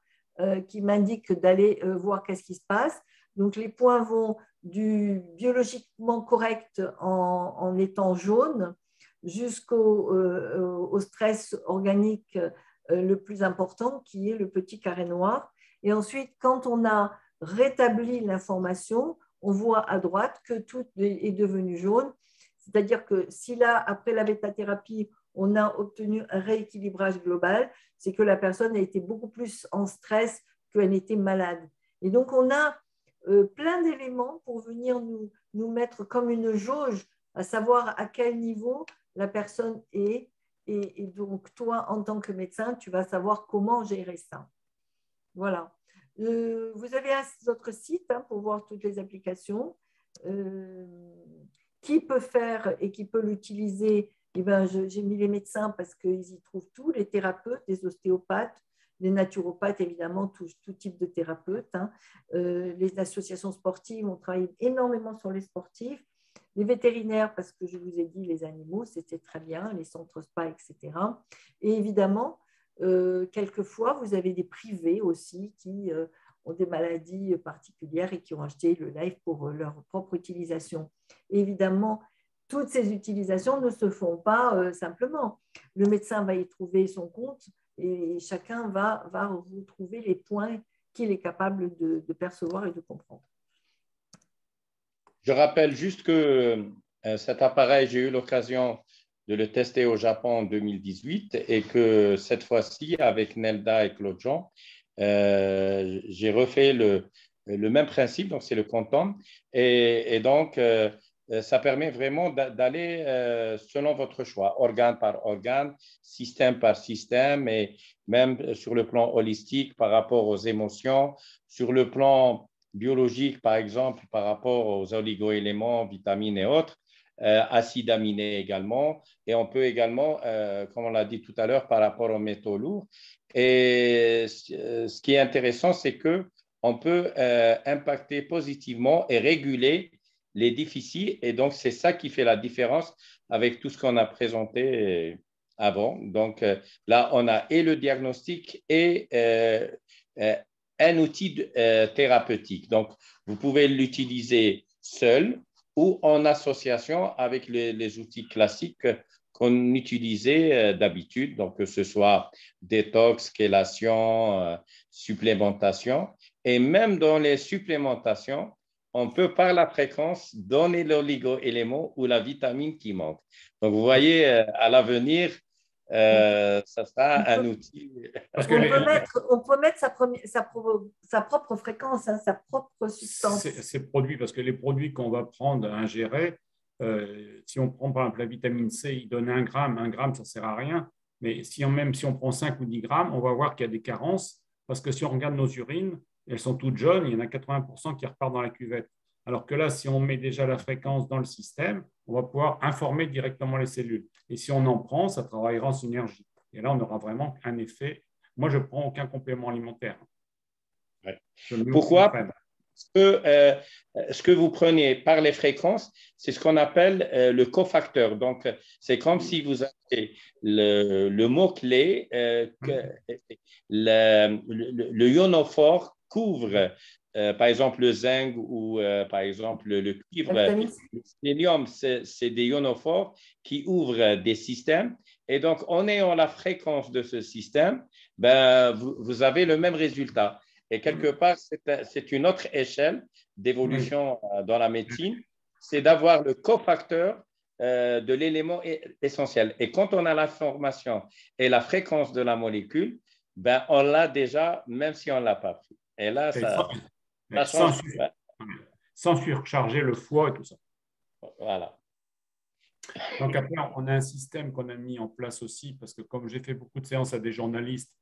S1: qui m'indique d'aller voir qu'est-ce qui se passe. Donc, les points vont du biologiquement correct en étant jaune jusqu'au stress organique le plus important, qui est le petit carré noir. Et ensuite, quand on a rétabli l'information, on voit à droite que tout est devenu jaune. C'est-à-dire que si là, après la bêta-thérapie, on a obtenu un rééquilibrage global, c'est que la personne a été beaucoup plus en stress qu'elle n'était malade. Et donc, on a plein d'éléments pour venir nous mettre comme une jauge, à savoir à quel niveau la personne est. Et donc, toi, en tant que médecin, tu vas savoir comment gérer ça. Voilà. Vous avez un autre site pour voir toutes les applications. Qui peut faire et qui peut l'utiliser? J'ai mis les médecins parce qu'ils y trouvent tout, les thérapeutes, les ostéopathes, les naturopathes, évidemment, tout type de thérapeutes. Les associations sportives, on travaille énormément sur les sportifs. Les vétérinaires, parce que je vous ai dit, les animaux, c'était très bien, les centres spa, etc. Et évidemment, quelquefois, vous avez des privés aussi qui ont des maladies particulières et qui ont acheté le live pour leur propre utilisation. Et évidemment, toutes ces utilisations ne se font pas simplement. Le médecin va y trouver son compte et chacun va retrouver les points qu'il est capable de percevoir et de comprendre.
S2: Je rappelle juste que cet appareil, j'ai eu l'occasion de le tester au Japon en 2018 et que cette fois-ci, avec Nelda et Claude Jean, j'ai refait le même principe, donc c'est le Quantum. Et donc, ça permet vraiment d'aller selon votre choix, organe par organe, système par système, et même sur le plan holistique par rapport aux émotions, sur le plan biologique, par exemple, par rapport aux oligoéléments, vitamines et autres, acides aminés également. Et on peut également, comme on l'a dit tout à l'heure, par rapport aux métaux lourds. Et ce qui est intéressant, c'est qu'on peut impacter positivement et réguler les déficits. Et donc, c'est ça qui fait la différence avec tout ce qu'on a présenté avant. Donc, là, on a et le diagnostic et un outil thérapeutique. Donc, vous pouvez l'utiliser seul ou en association avec les outils classiques qu'on utilisait d'habitude, donc que ce soit détox, chélation, supplémentation. Et même dans les supplémentations, on peut par la fréquence donner l'oligo-élément ou la vitamine qui manque. Donc, vous voyez, à l'avenir, ça sera un outil.
S3: Parce que
S1: on peut mettre sa propre fréquence, hein, sa propre substance.
S3: Ces produits, parce que les produits qu'on va prendre à ingérer, si on prend par exemple la vitamine C, il donne 1 gramme. 1 gramme, ça ne sert à rien. Mais même si on prend 5 ou 10 grammes, on va voir qu'il y a des carences. Parce que si on regarde nos urines, elles sont toutes jaunes, il y en a 80% qui repartent dans la cuvette. Alors que là, si on met déjà la fréquence dans le système, on va pouvoir informer directement les cellules. Et si on en prend, ça travaillera en synergie. Et là, on aura vraiment un effet. Moi, je ne prends aucun complément alimentaire.
S2: Ouais. Pourquoi? Ce que vous prenez par les fréquences, c'est ce qu'on appelle le cofacteur. Donc, c'est comme si vous avez le mot-clé, le ionophore couvre, par exemple, le zinc ou par exemple le cuivre. Le sélénium, c'est des ionophores qui ouvrent des systèmes. Et donc, en ayant la fréquence de ce système, ben, vous avez le même résultat. Et quelque part, c'est une autre échelle d'évolution dans la médecine, c'est d'avoir le cofacteur de l'élément essentiel. Et quand on a l'information et la fréquence de la molécule, ben, on l'a déjà, même si on ne l'a pas pris. Et là, ça change.
S3: Sans surcharger le foie et tout ça.
S2: Voilà.
S3: Donc après, on a un système qu'on a mis en place aussi, parce que comme j'ai fait beaucoup de séances à des journalistes,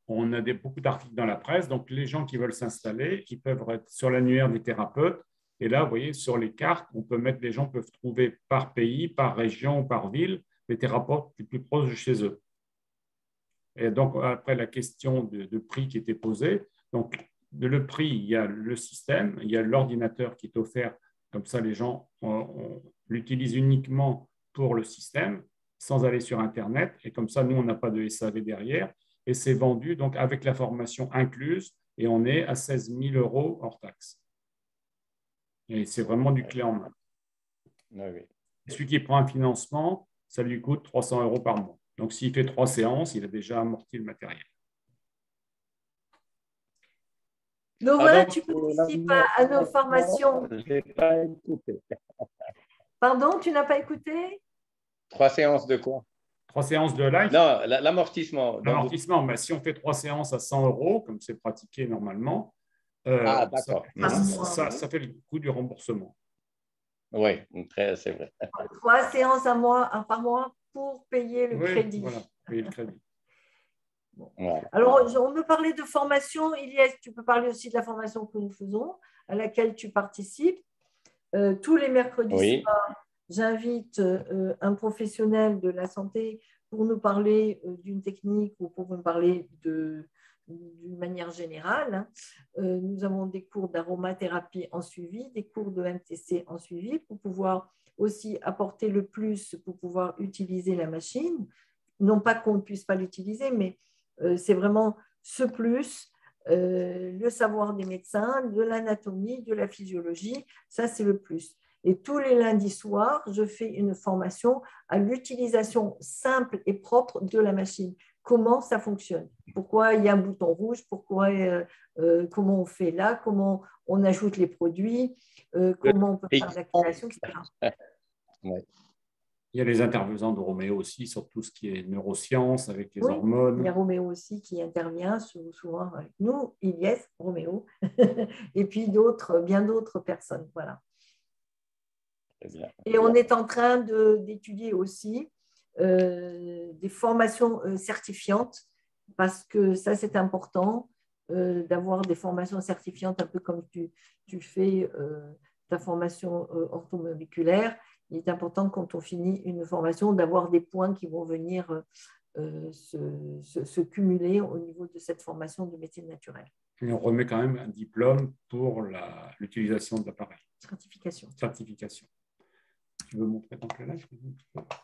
S3: on a beaucoup d'articles dans la presse, donc les gens qui veulent s'installer, ils peuvent être sur l'annuaire des thérapeutes. Et là, vous voyez, sur les cartes, les gens peuvent trouver par pays, par région ou par ville, les thérapeutes les plus proches de chez eux. Et donc, après, la question de prix qui était posée. Donc, le prix, il y a le système, il y a l'ordinateur qui est offert. Comme ça, les gens l'utilisent uniquement pour le système, sans aller sur Internet. Et comme ça, nous, on n'a pas de SAV derrière. Et c'est vendu donc avec la formation incluse et on est à 16 000 € hors taxe. Et c'est vraiment du clé en main.
S2: Oui.
S3: Celui qui prend un financement, ça lui coûte 300 € par mois. Donc, s'il fait 3 séances, il a déjà amorti le matériel.
S1: Donc voilà, tu participes à nos formations.
S2: Je n'ai pas écouté.
S1: Pardon, tu n'as pas écouté?
S2: 3 séances de quoi?
S3: 3 séances de live?
S2: Non, l'amortissement.
S3: L'amortissement, si on fait 3 séances à 100 €, comme c'est pratiqué normalement,
S2: d'accord.
S3: Ça fait le coût du remboursement.
S2: Oui, c'est vrai.
S1: 3 séances par mois pour payer le crédit.
S3: Voilà, payer le crédit.
S1: Bon. Ouais. Alors, on me parlait de formation. Ilyes, tu peux parler aussi de la formation que nous faisons, à laquelle tu participes. Tous les mercredis soirs, j'invite un professionnel de la santé pour nous parler d'une technique ou pour nous parler d'une manière générale. Nous avons des cours d'aromathérapie en suivi, des cours de MTC en suivi pour pouvoir aussi apporter le plus pour pouvoir utiliser la machine. Non pas qu'on ne puisse pas l'utiliser, mais c'est vraiment ce plus, le savoir des médecins, de l'anatomie, de la physiologie, ça c'est le plus. Et tous les lundis soirs, je fais une formation à l'utilisation simple et propre de la machine. Comment ça fonctionne? Pourquoi il y a un bouton rouge? Comment on fait là? Comment on ajoute les produits? Comment on peut faire la création, etc.
S3: Ouais. Il y a les intervenants de Roméo aussi sur tout ce qui est neurosciences avec les hormones.
S1: Il y a Roméo aussi qui intervient souvent avec nous, Ilyes, Roméo, et puis bien d'autres personnes. Voilà. Et on est en train d'étudier aussi des formations certifiantes, parce que ça, c'est important d'avoir des formations certifiantes, un peu comme tu fais ta formation orthomoléculaire. Il est important, quand on finit une formation, d'avoir des points qui vont venir se cumuler au niveau de cette formation de médecine naturelle.
S3: Et on remet quand même un diplôme pour l'utilisation de l'appareil. Certification. Tu veux montrer ton live?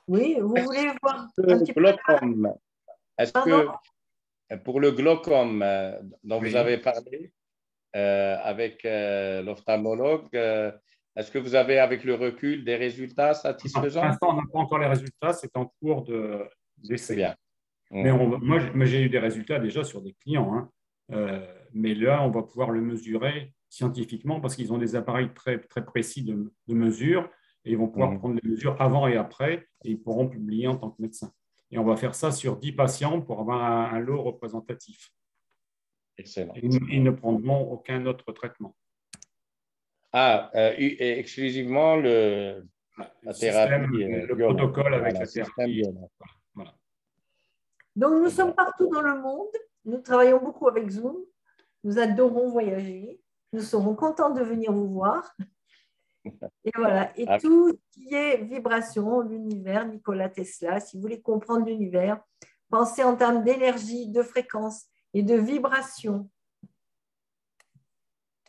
S1: Oui, vous voulez voir
S2: Le
S1: un petit peu?
S2: glaucome, est-ce que pour le glaucome dont
S3: Oui.
S2: vous avez parlé avec l'ophtalmologue, est-ce que vous avez avec le recul des résultats
S3: Pour
S2: satisfaisants?
S3: l'instant, on n'a pas encore les résultats, c'est en cours
S2: C'est
S3: d'essai.
S2: bien.
S3: Mais moi, j'ai eu des résultats déjà sur des clients. Hein. Mais là, on va pouvoir le mesurer scientifiquement parce qu'ils ont des appareils très, très précis de mesure et ils vont pouvoir prendre les mesures avant et après et ils pourront publier en tant que médecin. Et on va faire ça sur 10 patients pour avoir un lot représentatif.
S2: Excellent.
S3: Et ils ne prendront aucun autre traitement.
S2: Exclusivement la thérapie,
S3: le protocole avec la thérapie. Voilà.
S1: Donc, nous sommes partout dans le monde. Nous travaillons beaucoup avec Zoom. Nous adorons voyager. Nous serons contents de venir vous voir. Et voilà. Et tout ce qui est vibration, l'univers, Nikola Tesla, si vous voulez comprendre l'univers, pensez en termes d'énergie, de fréquence et de vibration.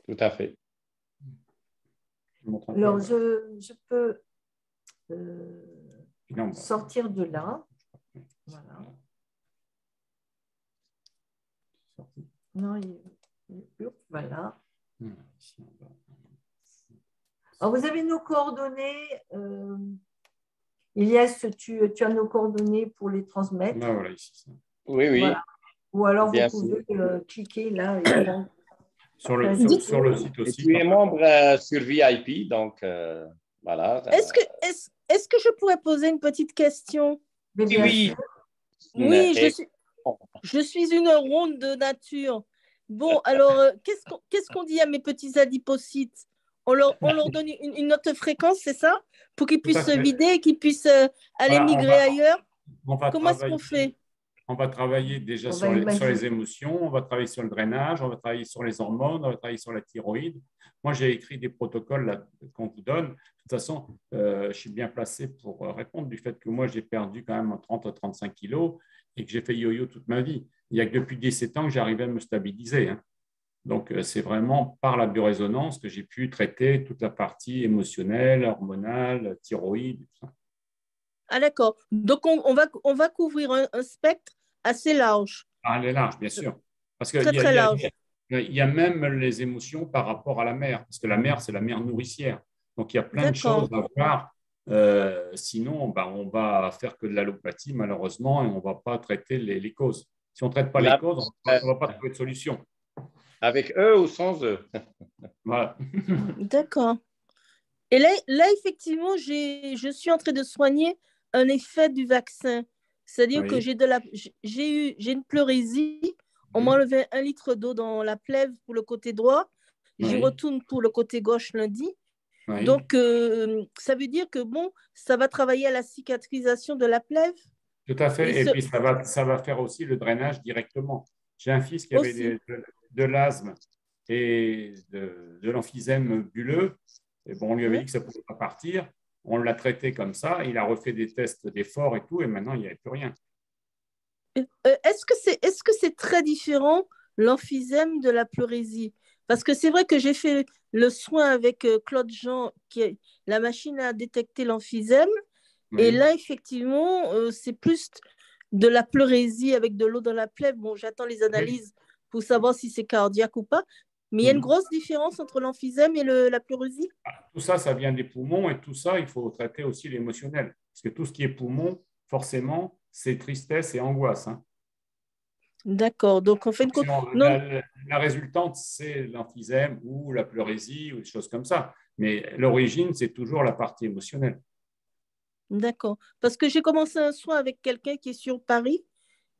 S2: Tout à fait.
S1: Alors, je peux sortir de là. Voilà. Non, voilà. Alors, vous avez nos coordonnées. Ilias, tu as nos coordonnées pour les transmettre.
S3: Ah, voilà, ici.
S2: Oui, oui.
S1: Voilà. Ou alors,
S2: bien
S1: vous pouvez cliquer là. Et prendre...
S3: sur le site aussi.
S2: Tu es membre sur VIP, donc voilà.
S5: Est-ce que je pourrais poser une petite question?
S2: Oui.
S5: Oui, je suis une ronde de nature. Bon, alors, qu'est-ce qu'on dit à mes petits adipocytes? On leur donne une autre fréquence, c'est ça? Pour qu'ils puissent se vider et qu'ils puissent aller migrer ailleurs? Comment est-ce qu'on fait?
S3: On va travailler déjà sur les émotions, on va travailler sur le drainage, on va travailler sur les hormones, on va travailler sur la thyroïde. Moi, j'ai écrit des protocoles qu'on vous donne. De toute façon, je suis bien placé pour répondre du fait que moi, j'ai perdu quand même 30 à 35 kilos et que j'ai fait yo-yo toute ma vie. Il n'y a que depuis 17 ans que j'arrivais à me stabiliser. Hein. Donc, c'est vraiment par la biorésonance que j'ai pu traiter toute la partie émotionnelle, hormonale, thyroïde. Tout ça.
S5: Ah, d'accord. Donc, on va couvrir un spectre assez large.
S3: Ah, elle est large, bien sûr. Parce qu'il
S5: très large.
S3: Il y a même les émotions par rapport à la mère. Parce que la mère, c'est la mère nourricière. Donc, il y a plein de choses à voir. Sinon, on va faire que de l'allopathie, malheureusement, et on ne va pas traiter les causes. Si on ne traite pas les causes, on ne va pas trouver de solution.
S2: Avec eux ou sans eux?
S3: Voilà.
S5: D'accord. Et là, effectivement, je suis en train de soigner un effet du vaccin. C'est-à-dire que j'ai une pleurésie. On m'a enlevé 1 litre d'eau dans la plèvre pour le côté droit. J'y retourne pour le côté gauche lundi. Donc, ça veut dire que ça va travailler à la cicatrisation de la plèvre.
S3: Tout à fait. Et puis, ça va faire aussi le drainage directement. J'ai un fils qui avait de l'asthme et de l'emphysème bulleux. Et bon, on lui avait dit que ça ne pouvait pas partir. On l'a traité comme ça. Il a refait des tests d'effort et tout. Et maintenant, il n'y avait plus rien.
S5: Est-ce que c'est très différent l'emphysème de la pleurésie? Parce que c'est vrai que j'ai fait le soin avec Claude Jean, la machine a détecté l'emphysème. Et là, effectivement, c'est plus de la pleurésie avec de l'eau dans la plèvre. Bon, j'attends les analyses pour savoir si c'est cardiaque ou pas. Mais il y a une grosse différence entre l'emphysème et la pleurésie?
S3: Tout ça, ça vient des poumons et tout ça, il faut traiter aussi l'émotionnel. Parce que tout ce qui est poumon, forcément, c'est tristesse et angoisse. Hein.
S5: D'accord. Donc, en fait,
S3: la résultante, c'est l'emphysème ou la pleurésie ou des choses comme ça. Mais l'origine, c'est toujours la partie émotionnelle.
S5: D'accord. Parce que j'ai commencé un soin avec quelqu'un qui est sur Paris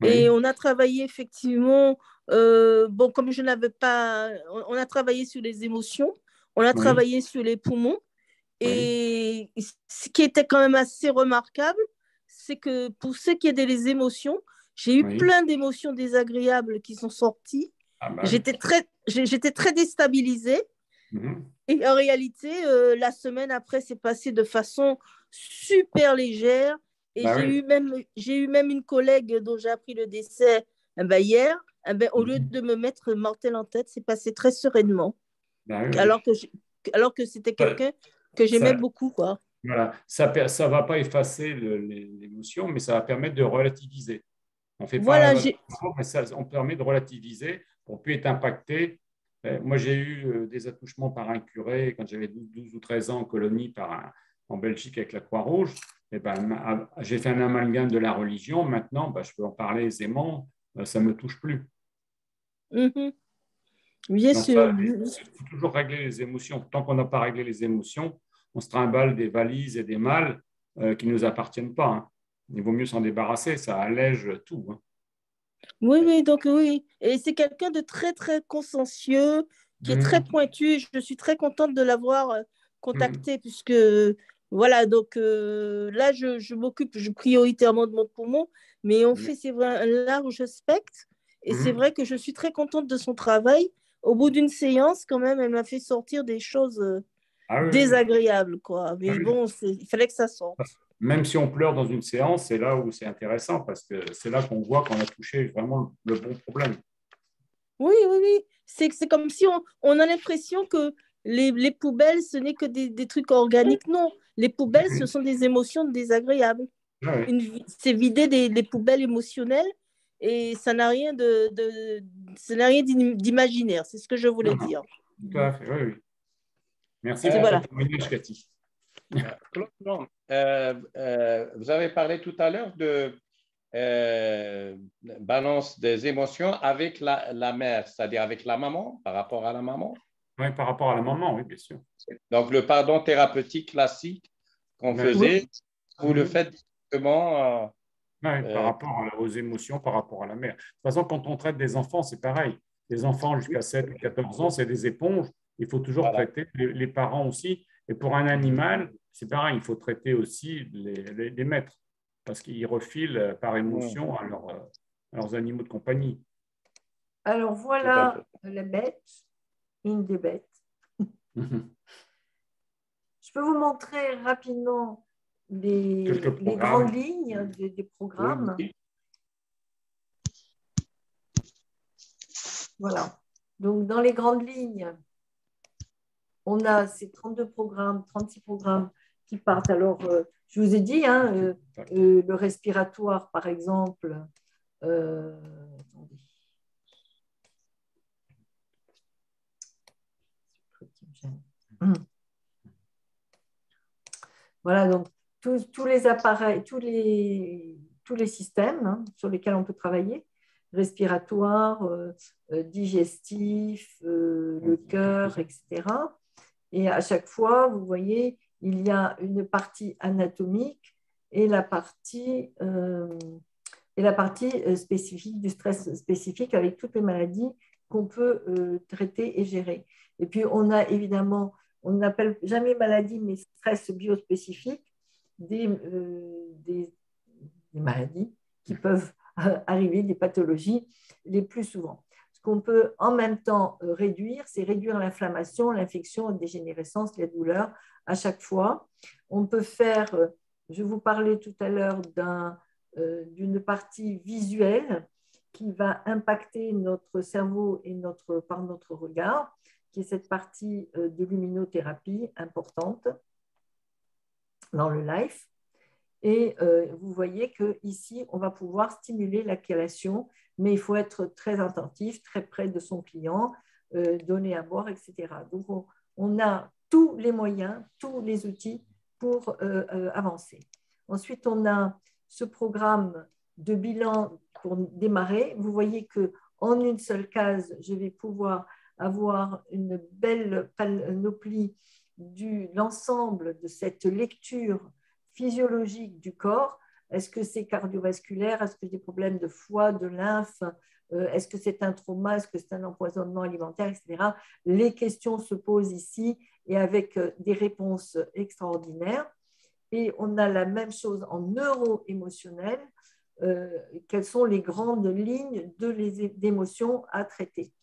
S5: et on a travaillé effectivement, comme je n'avais pas, on a travaillé sur les émotions, on a travaillé sur les poumons et ce qui était quand même assez remarquable, c'est que pour ce qui est des émotions, j'ai eu plein d'émotions désagréables qui sont sorties. J'étais très déstabilisée. Et en réalité, la semaine après, c'est passé de façon super légère. Et j'ai eu même une collègue dont j'ai appris le décès hier eh ben, au lieu de me mettre mortel en tête, c'est passé très sereinement.
S3: Ben oui,
S5: alors que c'était
S3: Ça-
S5: quelqu'un que j'aimais
S3: ça-
S5: beaucoup, quoi.
S3: voilà. Ça ne va pas effacer l'émotion, mais ça va permettre de relativiser. On fait pas,
S5: Voilà,
S3: mais on permet de relativiser pour ne plus être impacté. Moi, j'ai eu des attouchements par un curé quand j'avais 12 ou 13 ans en colonie en Belgique avec la Croix-Rouge. Et ben, j'ai fait un amalgame de la religion. Maintenant, ben, je peux en parler aisément. Ça ne me touche plus.
S5: Mhm. Bien
S3: Donc,
S5: sûr.
S3: ça, il faut toujours régler les émotions. Tant qu'on n'a pas réglé les émotions, on se trimballe des valises et des malles qui ne nous appartiennent pas. Hein. Il vaut mieux s'en débarrasser. Ça allège tout. Hein.
S5: Oui, oui, donc oui. Et c'est quelqu'un de très, très consciencieux, qui est très
S3: Mhm.
S5: pointu. Je suis très contente de l'avoir
S3: Mhm.
S5: contacté, puisque, voilà, donc là, je m'occupe prioritairement de mon poumon, mais on fait, c'est vrai, un large spectre. Et c'est
S3: Mhm.
S5: vrai que je suis très contente de son travail. Au bout d'une séance, quand même, elle m'a fait sortir des choses
S3: Ah oui,
S5: désagréables, quoi.
S3: oui.
S5: Mais bon, il fallait que ça sorte.
S3: Même si on pleure dans une séance, c'est là où c'est intéressant parce que c'est là qu'on voit qu'on a touché vraiment le bon problème.
S5: Oui, oui, oui. C'est comme si on a l'impression que les poubelles, ce n'est que des trucs organiques. Non, les poubelles, ce
S3: Oui,
S5: sont des émotions désagréables.
S3: oui,
S5: C'est vider des poubelles émotionnelles et ça n'a rien ça n'a rien d'imaginaire. C'est ce que je voulais
S3: non, non,
S5: dire.
S3: tout à fait, oui, oui. Merci
S5: C'est
S3: pour ce
S5: voilà.
S3: témoignage, Cathy.
S2: Claude Jean, vous avez parlé tout à l'heure de balance des émotions avec la mère, c'est-à-dire avec la maman, par rapport à la maman.
S3: Oui, par rapport à la maman, oui, bien sûr.
S2: Donc, le pardon thérapeutique classique qu'on
S3: Oui,
S2: faisait, vous le
S3: mhm.
S2: faites directement.
S3: Oui, par rapport aux émotions, par rapport à la mère. De toute façon, quand on traite des enfants, c'est pareil. Les enfants jusqu'à 7 ou 14 ans, c'est des éponges. Il faut toujours
S2: Voilà.
S3: traiter les parents aussi. Et pour un animal, c'est pareil, il faut traiter aussi les maîtres parce qu'ils refilent par émotion à leurs animaux de compagnie.
S1: Alors
S2: Tout à
S1: voilà
S2: fait.
S1: la bête, une des bêtes.
S3: Mhm.
S1: Je peux vous montrer rapidement
S3: Quelques
S1: les grandes
S3: programmes.
S1: lignes des programmes.
S2: Oui.
S1: Voilà. Donc, dans les grandes lignes, on a ces 32 programmes, 36 programmes qui partent. Alors, je vous ai dit, hein, le respiratoire, par exemple. Attendez. Voilà, donc tous les appareils, tous les systèmes sur lesquels on peut travailler, respiratoire, digestif, le cœur, etc. Et à chaque fois, vous voyez, il y a une partie anatomique et la partie spécifique, du stress spécifique avec toutes les maladies qu'on peut traiter et gérer. Et puis, on a évidemment, on n'appelle jamais maladie, mais stress biospécifique, des maladies qui peuvent arriver, des pathologies les plus souvent. Ce qu'on peut en même temps réduire, c'est réduire l'inflammation, l'infection, la dégénérescence, les douleurs à chaque fois. On peut faire, je vous parlais tout à l'heure d'une partie visuelle qui va impacter notre cerveau et par notre regard, qui est cette partie de luminothérapie importante dans le life. Et vous voyez qu'ici, on va pouvoir stimuler la chélation, mais il faut être très attentif, très près de son client, donner à boire, etc. Donc, on a tous les moyens, tous les outils pour avancer. Ensuite, on a ce programme de bilan pour démarrer. Vous voyez qu'en une seule case, je vais pouvoir avoir une belle panoplie de l'ensemble de cette lecture physiologique du corps. Est-ce que c'est cardiovasculaire? Est-ce que j'ai des problèmes de foie, de lymphe? Est-ce que c'est un trauma? Est-ce que c'est un empoisonnement alimentaire, etc. Les questions se posent ici et avec des réponses extraordinaires. Et on a la même chose en neuro-émotionnel. Quelles sont les grandes lignes d'émotions à traiter?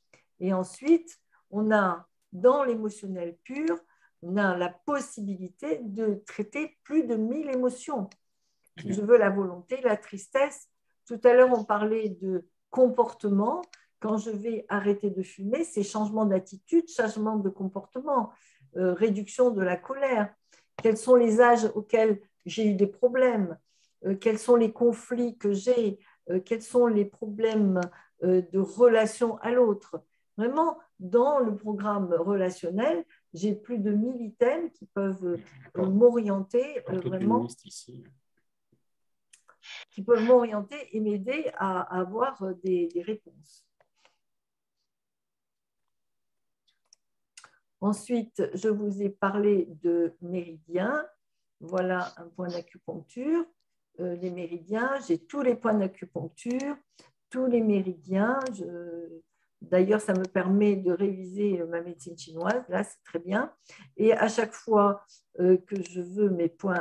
S1: Et ensuite, on a dans l'émotionnel pur, on a la possibilité de traiter plus de 1000 émotions. Je veux la volonté, la tristesse. Tout à l'heure, on parlait de comportement. quand je vais arrêter de fumer, c'est changement d'attitude, changement de comportement, réduction de la colère. Quels sont les âges auxquels j'ai eu des problèmes, quels sont les conflits que j'ai, quels sont les problèmes de relation à l'autre. Vraiment, dans le programme relationnel, j'ai plus de 1000 items qui peuvent m'orienter vraiment, qui peuvent m'orienter et m'aider à avoir des réponses. Ensuite, je vous ai parlé de méridiens. Voilà un point d'acupuncture. Les méridiens, j'ai tous les points d'acupuncture, tous les méridiens. D'ailleurs, ça me permet de réviser ma médecine chinoise. Là, c'est très bien. Et à chaque fois que je veux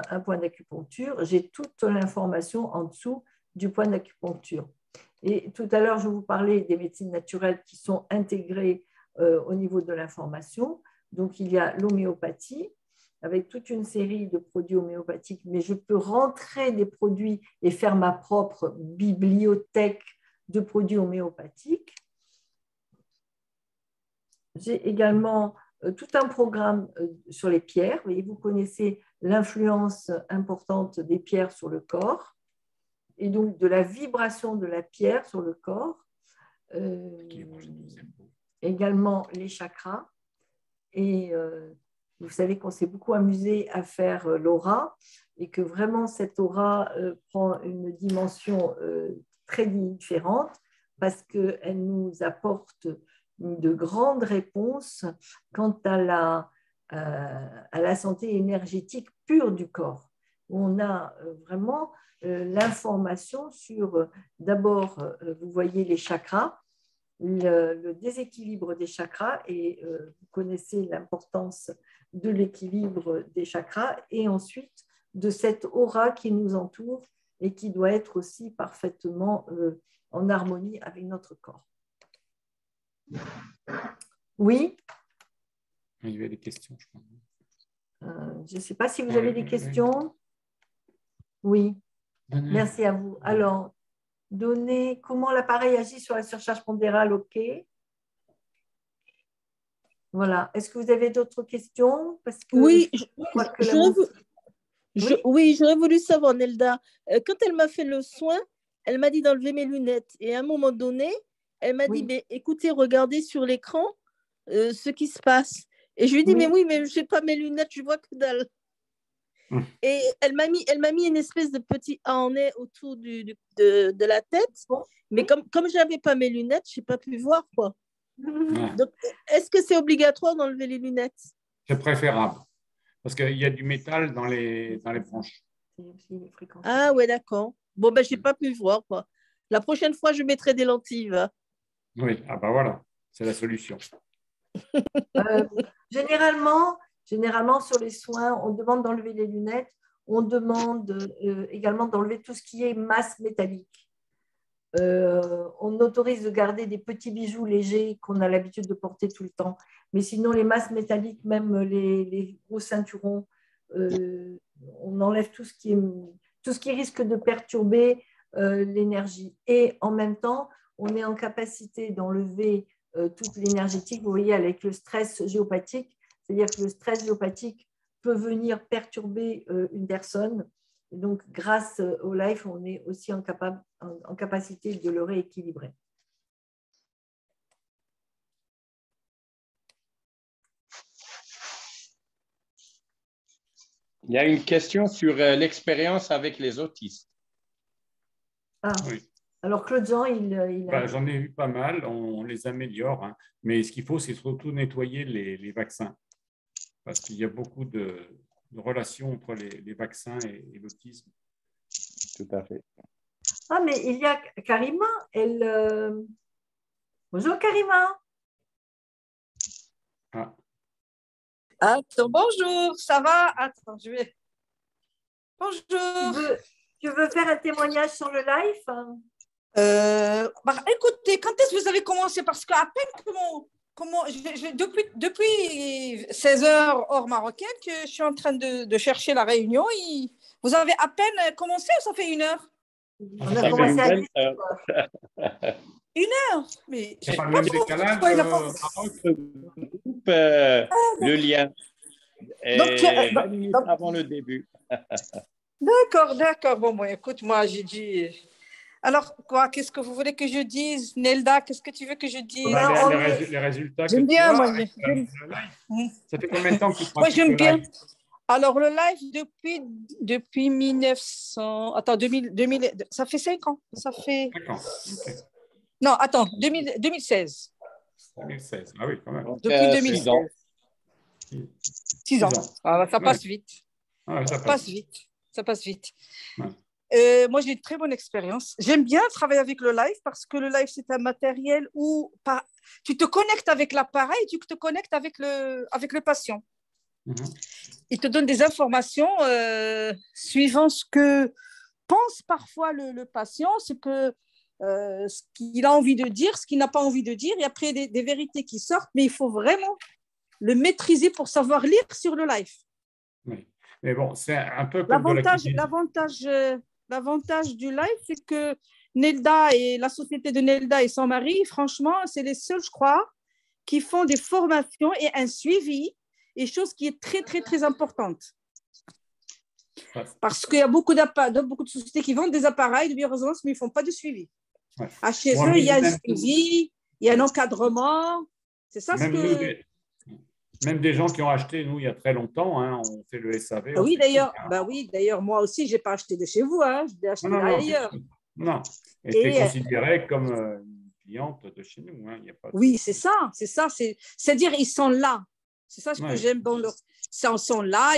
S1: un point d'acupuncture, j'ai toute l'information en dessous du point d'acupuncture. Et tout à l'heure, je vous parlais des médecines naturelles qui sont intégrées au niveau de l'information. Donc, il y a l'homéopathie avec toute une série de produits homéopathiques, mais je peux rentrer des produits et faire ma propre bibliothèque de produits homéopathiques. J'ai également tout un programme sur les pierres. Vous connaissez l'influence importante des pierres sur le corps et donc de la vibration de la pierre sur le corps. Également les chakras. Et vous savez qu'on s'est beaucoup amusé à faire l'aura et que vraiment cette aura prend une dimension très différente parce qu'elle nous apporte de grandes réponses quant à la santé énergétique pure du corps. On a vraiment l'information sur, d'abord, vous voyez les chakras, le déséquilibre des chakras et vous connaissez l'importance de l'équilibre des chakras et ensuite de cette aura qui nous entoure et qui doit être aussi parfaitement en harmonie avec notre corps. Oui.
S3: Il y avait des questions, je crois.
S1: Je ne sais pas si vous avez des questions. Oui. Merci à vous. Alors, donner comment l'appareil agit sur la surcharge pondérale, ok. Voilà. Est-ce que vous avez d'autres questions? Parce que
S5: oui,
S1: oui,
S5: j'aurais voulu savoir, Nelda, quand elle m'a fait le soin, elle m'a dit d'enlever mes lunettes. Et à un moment donné, elle m'a dit, mais, écoutez, regardez sur l'écran ce qui se passe. Et je lui ai dit, mais oui, mais je n'ai pas mes lunettes, je vois que dalle. Et elle m'a mis une espèce de petit harnais autour de la tête. Mais comme je n'avais pas mes lunettes, je n'ai pas pu voir, quoi. Donc, est-ce que c'est obligatoire d'enlever les lunettes?
S3: C'est préférable, parce qu'il y a du métal dans les branches.
S5: Ah ouais, d'accord. Bon, ben, je n'ai pas pu voir, quoi. La prochaine fois, je mettrai des lentilles. Va.
S3: Oui, ah ben voilà, c'est la solution.
S1: Généralement, sur les soins, on demande d'enlever les lunettes, on demande également d'enlever tout ce qui est masse métallique. On autorise de garder des petits bijoux légers qu'on a l'habitude de porter tout le temps. Mais sinon, les masses métalliques, même les gros ceinturons, on enlève tout ce qui risque de perturber l'énergie. Et en même temps, on est en capacité d'enlever toute l'énergétique. Vous voyez, avec le stress géopathique, c'est-à-dire que le stress géopathique peut venir perturber une personne. Et donc, grâce au life, on est aussi en capacité de le rééquilibrer.
S2: Il y a une question sur l'expérience avec les autistes.
S1: Ah, oui. Alors, Claude-Jean,
S3: j'en ai eu pas mal, on les améliore, hein. Mais ce qu'il faut, c'est surtout nettoyer les vaccins. Parce qu'il y a beaucoup de relations entre les vaccins et l'autisme.
S2: Tout à fait.
S1: Ah, mais il y a Karima. Bonjour, Karima.
S6: Ah. Attends, bonjour, ça va? Attends, je vais. Bonjour.
S1: Tu veux faire un témoignage sur le live?
S6: Écoutez, quand est-ce que vous avez commencé? Parce qu'à peine depuis 16 heures hors marocaine que je suis en train de chercher la réunion. Vous avez à peine commencé ou ça fait 1 heure?
S1: On a commencé à 10 heures.
S6: 1 heure. Mais
S3: C'est
S6: j'ai
S3: pas le
S6: pas
S3: même
S6: trop-
S3: décalage
S6: pourquoi il a pas-
S3: Maroc
S2: Groupe, le lien
S6: Donc,
S2: et 20 minutes avant le début.
S6: d'accord. Bon, écoute, moi, j'ai dit. Alors, quoi, qu'est-ce que vous voulez que je dise, Nelda? Qu'est-ce que tu veux que je dise?
S3: Bah, les résultats que
S6: J'aime
S3: tu
S6: bien,
S3: as
S6: moi.
S3: avec le live. Ça fait combien de temps que tu
S6: Moi,
S3: pratiques
S6: j'aime
S3: le
S6: bien.
S3: live?
S6: Alors, le live depuis 1900. Attends, 2000, ça fait 5 ans. Ça fait.
S3: 5 ans. Ok.
S6: Non, attends, 2016.
S3: 2016. Ah oui, quand même.
S2: Donc,
S6: Depuis
S2: 6
S6: 2016.
S2: ans.
S6: 6 ans. Ah, ça passe vite.
S3: Ah, ça
S6: Ça passe vite. Ça passe vite.
S3: Ouais.
S6: Moi, j'ai une très bonne expérience. J'aime bien travailler avec le live parce que le live, c'est un matériel où tu te connectes avec l'appareil, tu te connectes avec le patient. Il te donne des informations suivant ce que pense parfois le patient, ce qu'il a envie de dire, ce qu'il n'a pas envie de dire. Et après, des vérités qui sortent, mais il faut vraiment le maîtriser pour savoir lire sur le live.
S3: Oui. Mais bon, c'est un peu comme
S6: L'avantage du live, c'est que Nelda et la société de Nelda et son mari, franchement, c'est les seuls, je crois, qui font des formations et un suivi, et chose qui est très, très, très importante. Parce qu'il y a beaucoup de sociétés qui vendent des appareils de biorésonance, mais ils ne font pas de suivi.
S3: Ouais.
S6: Chez eux, il y a un suivi, il y a un encadrement. C'est ça ce que...
S3: Même des gens qui ont acheté, nous, il y a très longtemps, hein, on fait le SAV.
S6: Oui, d'ailleurs, moi aussi, je n'ai pas acheté de chez vous, hein, je l'ai acheté ailleurs.
S3: Non, et tu es considérée comme une cliente de chez nous. Hein, y a pas de...
S6: Oui, c'est ça. C'est-à-dire, ils sont là. C'est ça ce que j'aime dans leur... Ils sont là,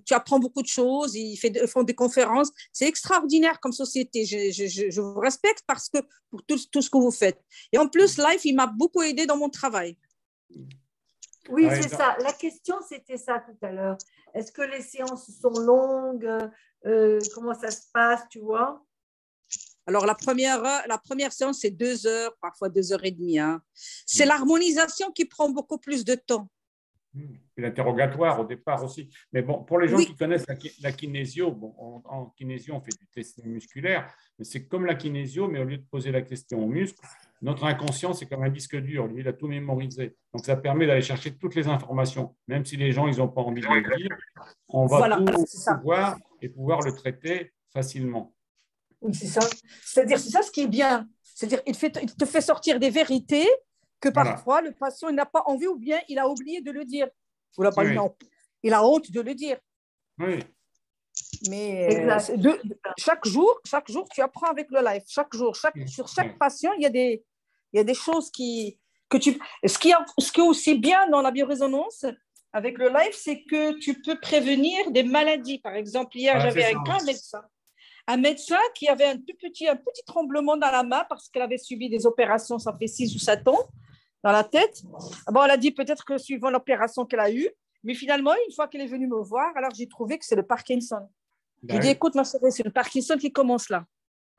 S6: tu apprends beaucoup de choses, ils font des conférences. C'est extraordinaire comme société. Je vous respecte parce que pour tout ce que vous faites. Et en plus, Life, il m'a beaucoup aidé dans mon travail.
S1: Oui, c'est ça. La question, c'était ça tout à l'heure. Est-ce que les séances sont longues? Comment ça se passe, tu vois?
S6: Alors, la première séance, c'est 2 heures, parfois 2 heures et demie. Hein. C'est l'harmonisation qui prend beaucoup plus de temps.
S3: Et l'interrogatoire au départ aussi. Mais bon, pour les gens qui connaissent la kinésio, en kinésio, on fait du testing musculaire, mais c'est comme la kinésio, mais au lieu de poser la question au muscle, notre inconscient, c'est comme un disque dur. Lui, il a tout mémorisé. Donc, ça permet d'aller chercher toutes les informations. Même si les gens, ils n'ont pas envie de le lire, on va tout voir et pouvoir le traiter facilement.
S6: Oui, c'est ça. C'est-à-dire, c'est ça ce qui est bien. C'est-à-dire, il te fait sortir des vérités que parfois le patient n'a pas envie ou bien il a oublié de le dire. Il a honte de le dire.
S3: Oui.
S6: Mais chaque jour, tu apprends avec le live. Chaque jour, sur chaque patient, il y a des choses que tu... Ce qui est aussi bien dans la biorésonance avec le live, c'est que tu peux prévenir des maladies. Par exemple, hier, j'avais un médecin qui avait un petit tremblement dans la main parce qu'elle avait subi des opérations, ça fait 6 ou 7 ans, dans la tête. Bon, elle a dit peut-être que suivant l'opération qu'elle a eue, mais finalement, une fois qu'elle est venue me voir, alors j'ai trouvé que c'est le Parkinson. Je lui ai dit, écoute, ma chérie, c'est le Parkinson qui commence là.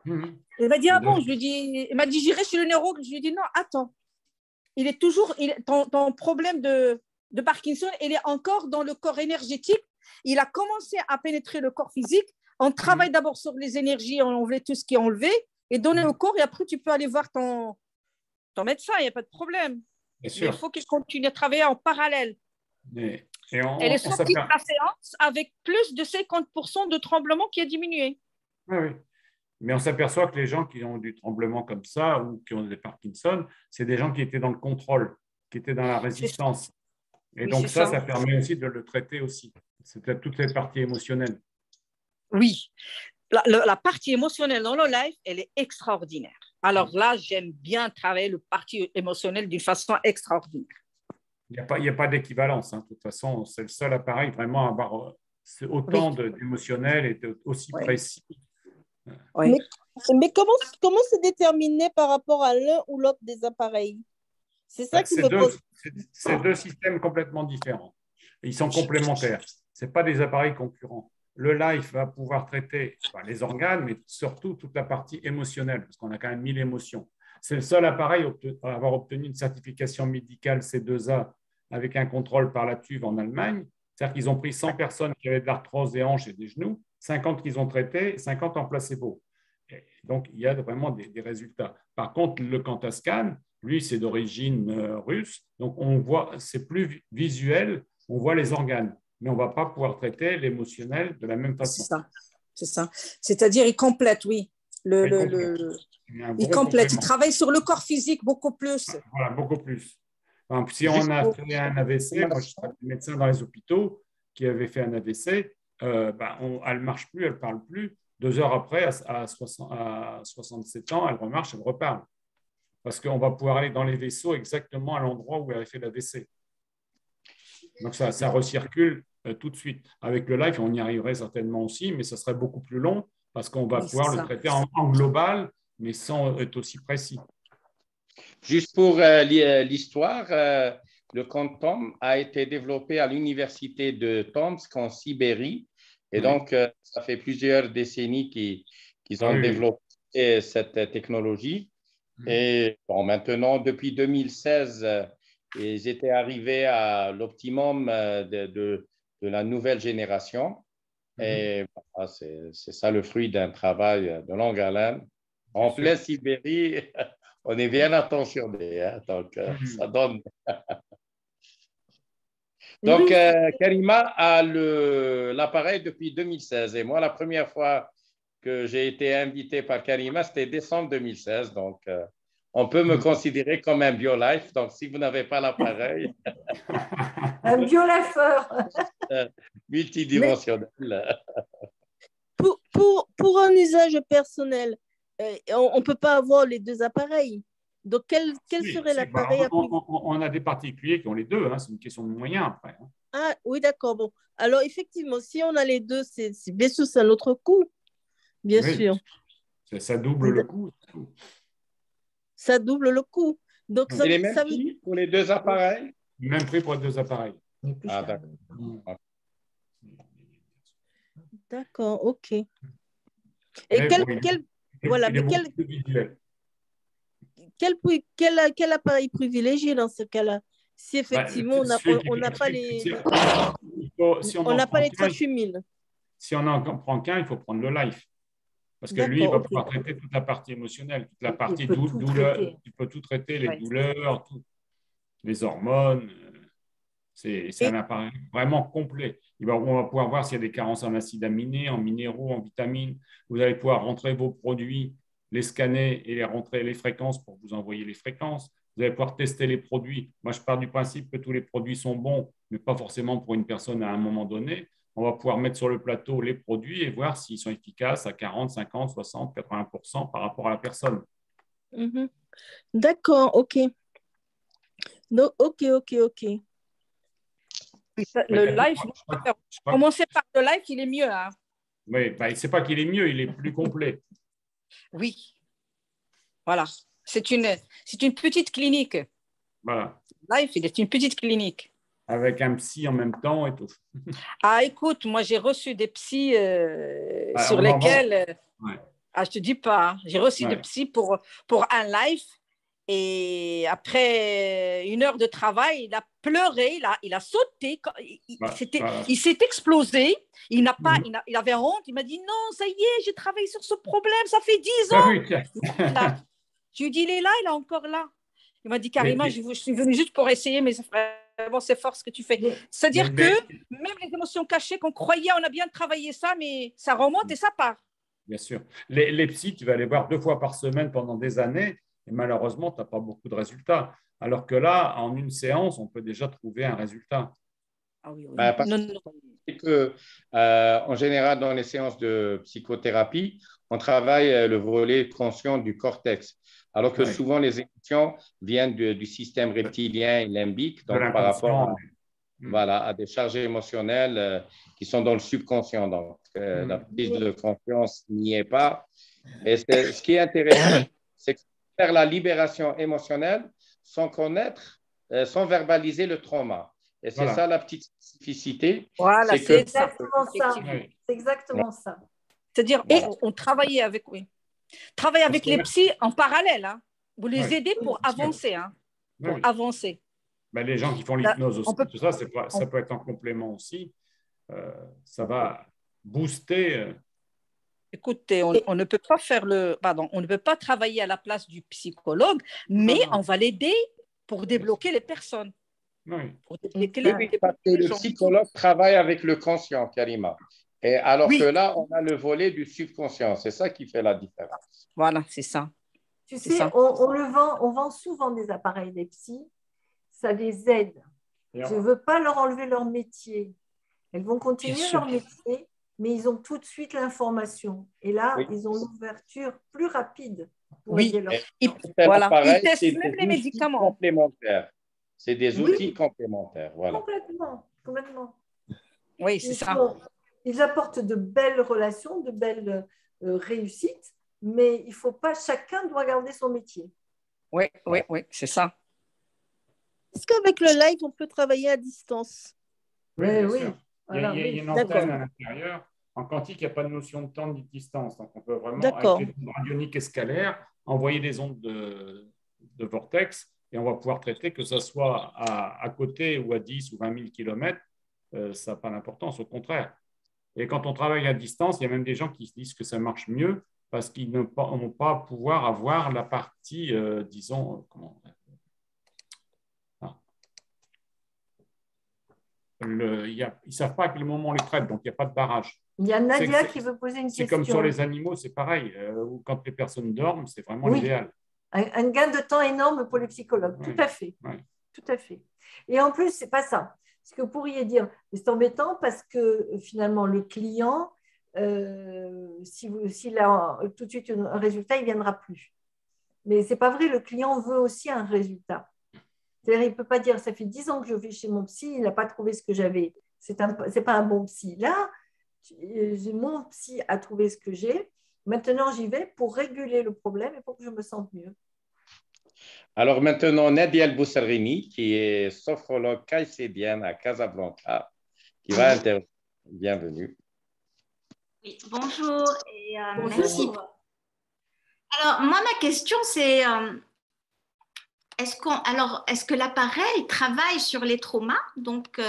S6: Elle m'a dit, ah bon, elle m'a dit, j'irai chez le neuro. Je lui ai dit, non, attends. Ton problème de Parkinson, il est encore dans le corps énergétique. Il a commencé à pénétrer le corps physique. On travaille d'abord sur les énergies, on enlève tout ce qui est enlevé et donner au corps. Et après, tu peux aller voir ton médecin, il n'y a pas de problème. Mais il faut qu'il continue à travailler en parallèle. Elle est sortie de la séance avec plus de 50% de tremblement qui a diminué.
S3: Oui. Mais on s'aperçoit que les gens qui ont du tremblement comme ça ou qui ont des Parkinson, c'est des gens qui étaient dans le contrôle, qui étaient dans la résistance. Et donc ça permet aussi de le traiter aussi. C'est toutes les parties émotionnelles.
S6: Oui. La partie émotionnelle dans le live, elle est extraordinaire. Alors là, j'aime bien travailler le partie émotionnelle d'une façon extraordinaire.
S3: Il n'y a pas d'équivalence. Hein. De toute façon, c'est le seul appareil vraiment à avoir autant d'émotionnel et aussi précis.
S5: Oui. Mais comment c'est déterminé par rapport à l'un ou l'autre des appareils? C'est ça qui me pose.
S3: C'est 2 systèmes complètement différents. Ils sont complémentaires. Ce pas des appareils concurrents. Le live va pouvoir traiter les organes, mais surtout toute la partie émotionnelle, parce qu'on a quand même 1000 émotions. C'est le seul appareil à avoir obtenu une certification médicale C2A avec un contrôle par la TÜV en Allemagne. C'est-à-dire qu'ils ont pris 100 personnes qui avaient de l'arthrose des hanches et des genoux, 50 qu'ils ont traitées, 50 en placebo. Donc, il y a vraiment des résultats. Par contre, le Quantascan, lui, c'est d'origine russe. Donc, on voit, c'est plus visuel, on voit les organes. Mais on ne va pas pouvoir traiter l'émotionnel de la même façon.
S6: C'est ça. C'est-à-dire, il complète, oui. Il complète. Il travaille sur le corps physique beaucoup plus.
S3: Voilà, beaucoup plus. Donc, si on a fait un AVC, moi, je suis médecin dans les hôpitaux qui avait fait un AVC, elle ne marche plus, elle ne parle plus. 2 heures après, à 67 ans, elle remarche, elle reparle. Parce qu'on va pouvoir aller dans les vaisseaux exactement à l'endroit où elle a fait l'AVC. Donc, ça recircule tout de suite. Avec le live, on y arriverait certainement aussi, mais ça serait beaucoup plus long parce qu'on va pouvoir le traiter en global, mais sans être aussi précis.
S2: Juste pour l'histoire, le quantum a été développé à l'université de Tomsk en Sibérie. Et donc, ça fait plusieurs décennies qu'ils ont développé cette technologie. Et bon, maintenant, depuis 2016, ils étaient arrivés à l'optimum de la nouvelle génération. Et voilà, c'est ça le fruit d'un travail de longue haleine. En pleine Sibérie, on est bien attentionné. Hein, donc, ça donne. Donc, Karima a l'appareil depuis 2016. Et moi, la première fois que j'ai été invité par Karima, c'était décembre 2016. Donc, on peut me considérer comme un BioLife. Donc, si vous n'avez pas l'appareil…
S1: Un BioLifeur
S2: multidimensionnel.
S5: Pour un usage personnel, on ne peut pas avoir les 2 appareils. Donc, quel serait l'appareil à
S3: on a des particuliers qui ont les 2. Hein, c'est une question de moyens après. Hein.
S5: Ah, oui, d'accord. Bon. Alors, effectivement, si on a les 2, bien sûr, c'est un autre coût. Bien sûr.
S3: Ça double le coût.
S5: Ça double le coût. Donc,
S2: c'est les mêmes prix pour les 2 appareils?
S3: Même prix pour les 2 appareils.
S2: Ah, d'accord.
S5: D'accord, ok. Et quel appareil privilégié dans ce cas-là? Si effectivement on n'a pas les 3000.
S3: Si on n'en prend qu'un, il faut prendre le life. Parce que lui, il va pouvoir traiter toute la partie émotionnelle, toute la partie douleur. Il peut tout traiter, les douleurs, les hormones. C'est un appareil vraiment complet. On va pouvoir voir s'il y a des carences en acides aminés, en minéraux, en vitamines. Vous allez pouvoir rentrer vos produits, les scanner et les rentrer les fréquences pour vous envoyer les fréquences. Vous allez pouvoir tester les produits. Moi, je pars du principe que tous les produits sont bons, mais pas forcément pour une personne à un moment donné. On va pouvoir mettre sur le plateau les produits et voir s'ils sont efficaces à 40, 50, 60, 80% par rapport à la personne.
S5: D'accord, ok. Ok.
S6: Le live, commencer par le live, il est mieux. Hein.
S3: Oui, c'est pas qu'il est mieux, il est plus complet.
S6: Oui, voilà. C'est une petite clinique.
S3: Voilà.
S6: Live, c'est une petite clinique.
S3: Avec un psy en même temps et tout.
S6: Ah, écoute, moi, j'ai reçu des psys sur lesquels… je te dis pas. J'ai reçu des psys pour un live. Et après 1 heure de travail, il a pleuré, il a sauté, il s'est explosé, il avait honte, il m'a dit non, ça y est, j'ai travaillé sur ce problème, ça fait 10 ans. Je lui dis, il est là, il est encore là. Il m'a dit, Karima, je suis venue juste pour essayer, mais vraiment, c'est fort ce que tu fais. C'est-à-dire que même les émotions cachées qu'on croyait, on a bien travaillé ça, mais ça remonte et ça part.
S3: Bien sûr. Les psys, tu vas les voir 2 fois par semaine pendant des années. Et malheureusement, tu n'as pas beaucoup de résultats. Alors que là, en une séance, on peut déjà trouver un résultat.
S6: Ah oui.
S2: C'est que, en général, dans les séances de psychothérapie, on travaille le volet conscient du cortex. Alors que souvent, les émotions viennent du système reptilien et limbique, donc par rapport à des charges émotionnelles qui sont dans le subconscient. Donc, la prise de conscience n'y est pas. Et ce qui est intéressant, c'est que faire la libération émotionnelle sans connaître, sans verbaliser le trauma. Et c'est ça la petite spécificité.
S6: Voilà,
S1: c'est exactement ça. C'est exactement ça.
S6: C'est-à-dire, on travaillait avec, les psys en parallèle. Hein. Vous les aidez pour avancer. Hein, pour avancer.
S3: Ben, les gens qui font l'hypnose aussi, tout ça, ça peut être en complément aussi. Ça va booster
S6: Écoutez, on ne peut pas on ne peut pas travailler à la place du psychologue, mais on va l'aider pour débloquer les personnes.
S3: Oui.
S6: Pour débloquer
S2: Parce que le psychologue travaille avec le conscient, Karima. Et alors que là, on a le volet du subconscient. C'est ça qui fait la différence.
S6: Voilà, c'est ça.
S1: Tu sais, on vend souvent des appareils des psys, ça les aide. Je ne veux pas leur enlever leur métier. Elles vont continuer leur métier, mais ils ont tout de suite l'information. Et là, ils ont l'ouverture plus rapide pour aider leur
S6: voilà. Ils testent même les médicaments.
S2: Complémentaires. C'est des outils complémentaires. Voilà.
S1: Complètement.
S6: Oui, c'est ça.
S1: Ils apportent de belles relations, de belles réussites, mais il ne faut pas, chacun doit garder son métier.
S6: Oui, c'est ça.
S5: Est-ce qu'avec le live, on peut travailler à distance?
S3: Oui, bien sûr.
S1: Voilà,
S3: il y a une antenne à l'intérieur. En quantique, il n'y a pas de notion de temps ni de distance. Donc, on peut vraiment, avec les ondes radioniques et scalaires, envoyer des ondes de vortex et on va pouvoir traiter que ce soit à côté ou à 10 ou 20 000 km. Ça n'a pas d'importance, au contraire. Et quand on travaille à distance, il y a même des gens qui se disent que ça marche mieux parce qu'ils ne vont pas pouvoir avoir la partie, disons, ils ne savent pas à quel moment on les traite, donc il n'y a pas de barrage.
S1: Il y a Nadia qui veut poser une question.
S3: C'est comme sur les animaux, c'est pareil. Quand les personnes dorment, c'est vraiment l'idéal.
S1: Un gain de temps énorme pour les psychologues, tout à fait. Tout à fait. Et en plus, ce n'est pas ça. Ce que vous pourriez dire, c'est embêtant parce que finalement, le client, s'il a tout de suite un résultat, il ne viendra plus. Mais ce n'est pas vrai, le client veut aussi un résultat. C'est-à-dire, il ne peut pas dire, ça fait 10 ans que je vais chez mon psy, il n'a pas trouvé ce que j'avais. Ce n'est pas un bon psy. Là, mon psy a trouvé ce que j'ai. Maintenant, j'y vais pour réguler le problème et pour que je me sente mieux.
S2: Alors maintenant, Nadia El Boussarini, qui est sophrologue caïcédienne à Casablanca, qui va intervenir. Bienvenue.
S7: Oui, bonjour et merci. Alors, moi, ma question, c'est est-ce que l'appareil travaille sur les traumas, donc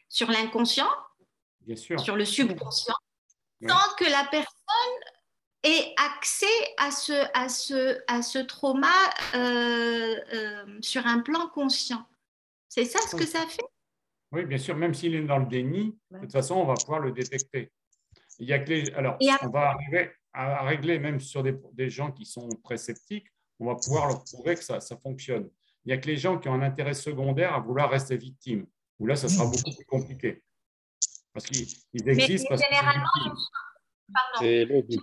S7: sur l'inconscient,
S3: bien sûr,
S7: sur le subconscient, sans que la personne ait accès à ce trauma sur un plan conscient? C'est ça ce que ça fait?
S3: Oui, bien sûr, même s'il est dans le déni, de toute façon, on va pouvoir le détecter. Il y a que alors, on va arriver à régler même sur des gens qui sont très sceptiques, on va pouvoir leur prouver que ça fonctionne. Il n'y a que les gens qui ont un intérêt secondaire à vouloir rester victimes, où là, ça sera beaucoup plus compliqué. Parce qu'ils existent parce que
S2: c'est logique.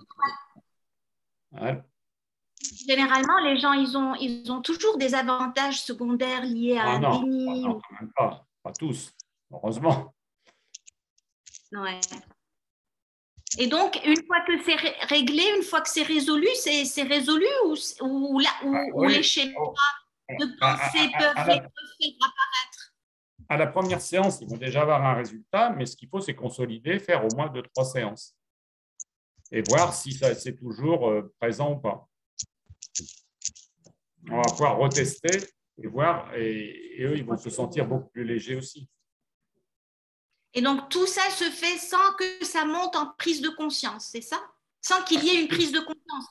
S7: Généralement, les gens, ils ont toujours des avantages secondaires liés à un déni.
S3: Non, quand même pas. Pas tous, heureusement.
S7: Ouais. Et donc, une fois que c'est réglé, une fois que c'est résolu, c'est résolu ou les schémas de pensée peuvent apparaître?
S3: À la première séance, ils vont déjà avoir un résultat, mais ce qu'il faut, c'est consolider, faire au moins 2-3 séances et voir si c'est toujours présent ou pas. On va pouvoir retester et voir, et eux, ils vont se sentir beaucoup plus légers aussi.
S7: Et donc, tout ça se fait sans que ça monte en prise de conscience, c'est ça? Sans qu'il y ait une prise de conscience?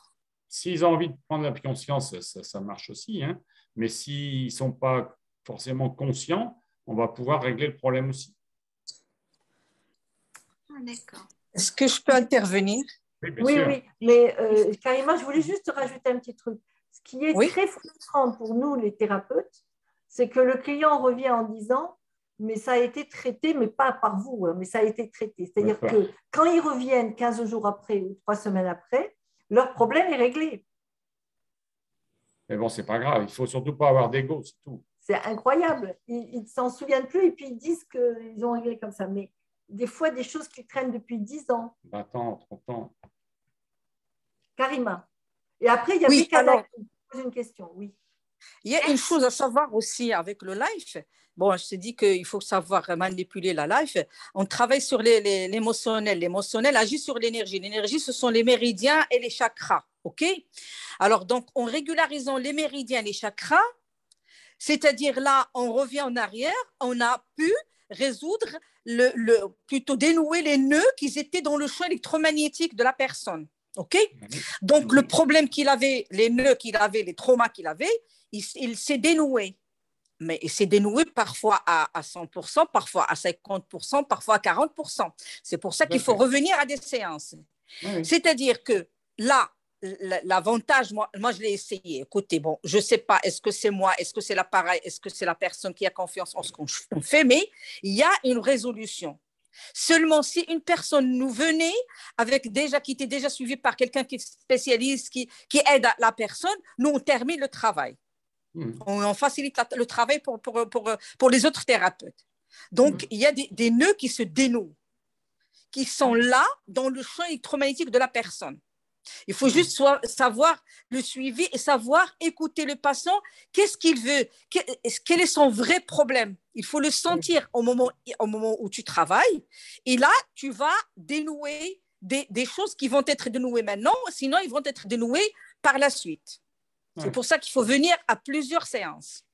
S3: S'ils ont envie de prendre la conscience, ça marche aussi, hein. Mais s'ils ne sont pas forcément conscients, on va pouvoir régler le problème aussi.
S7: Ah, d'accord.
S6: Est-ce que je peux intervenir?
S3: Oui, bien sûr.
S1: Oui, mais Karima, je voulais juste rajouter un petit truc. Ce qui est très frustrant pour nous, les thérapeutes, c'est que le client revient en disant « mais ça a été traité, mais pas par vous, mais ça a été traité ». C'est-à-dire que quand ils reviennent 15 jours après ou 3 semaines après, leur problème est réglé.
S3: Mais bon, ce n'est pas grave, il ne faut surtout pas avoir d'ego, c'est tout.
S1: C'est incroyable. Ils ne s'en souviennent plus et puis ils disent qu'ils ont réglé comme ça. Mais des fois, des choses qui traînent depuis 10 ans.
S3: 20 ans, 30 ans.
S1: Karima. Et après, il y a Bécana qui pose une question. Oui.
S6: Il y a une chose à savoir aussi avec le life. Bon, je te dis qu'il faut savoir manipuler la life. On travaille sur l'émotionnel. L'émotionnel agit sur l'énergie. L'énergie, ce sont les méridiens et les chakras. OK? Alors, donc, en régularisant les méridiens et les chakras, c'est-à-dire là, on revient en arrière, on a pu résoudre, plutôt dénouer les nœuds qui étaient dans le champ électromagnétique de la personne. OK? Donc, le problème qu'il avait, les nœuds qu'il avait, les traumas qu'il avait, il s'est dénoué. Mais il s'est dénoué parfois à 100%, parfois à 50%, parfois à 40%. C'est pour ça qu'il faut revenir à des séances. Oui. C'est-à-dire que là, l'avantage, moi, je l'ai essayé. Écoutez, bon, je ne sais pas, est-ce que c'est moi, est-ce que c'est l'appareil, est-ce que c'est la personne qui a confiance en ce qu'on fait, mais il y a une résolution. Seulement si une personne nous venait qui était déjà suivie par quelqu'un qui est spécialiste, qui aide la personne, nous, on termine le travail. On facilite le travail pour les autres thérapeutes. Donc, il y a des nœuds qui se dénouent, qui sont là dans le champ électromagnétique de la personne. Il faut juste savoir le suivi et savoir écouter le patient. Qu'est-ce qu'il veut? Quel est son vrai problème? Il faut le sentir au moment où tu travailles. Et là, tu vas dénouer des choses qui vont être dénouées maintenant, sinon ils vont être dénouées par la suite. C'est pour ça qu'il faut venir à plusieurs séances.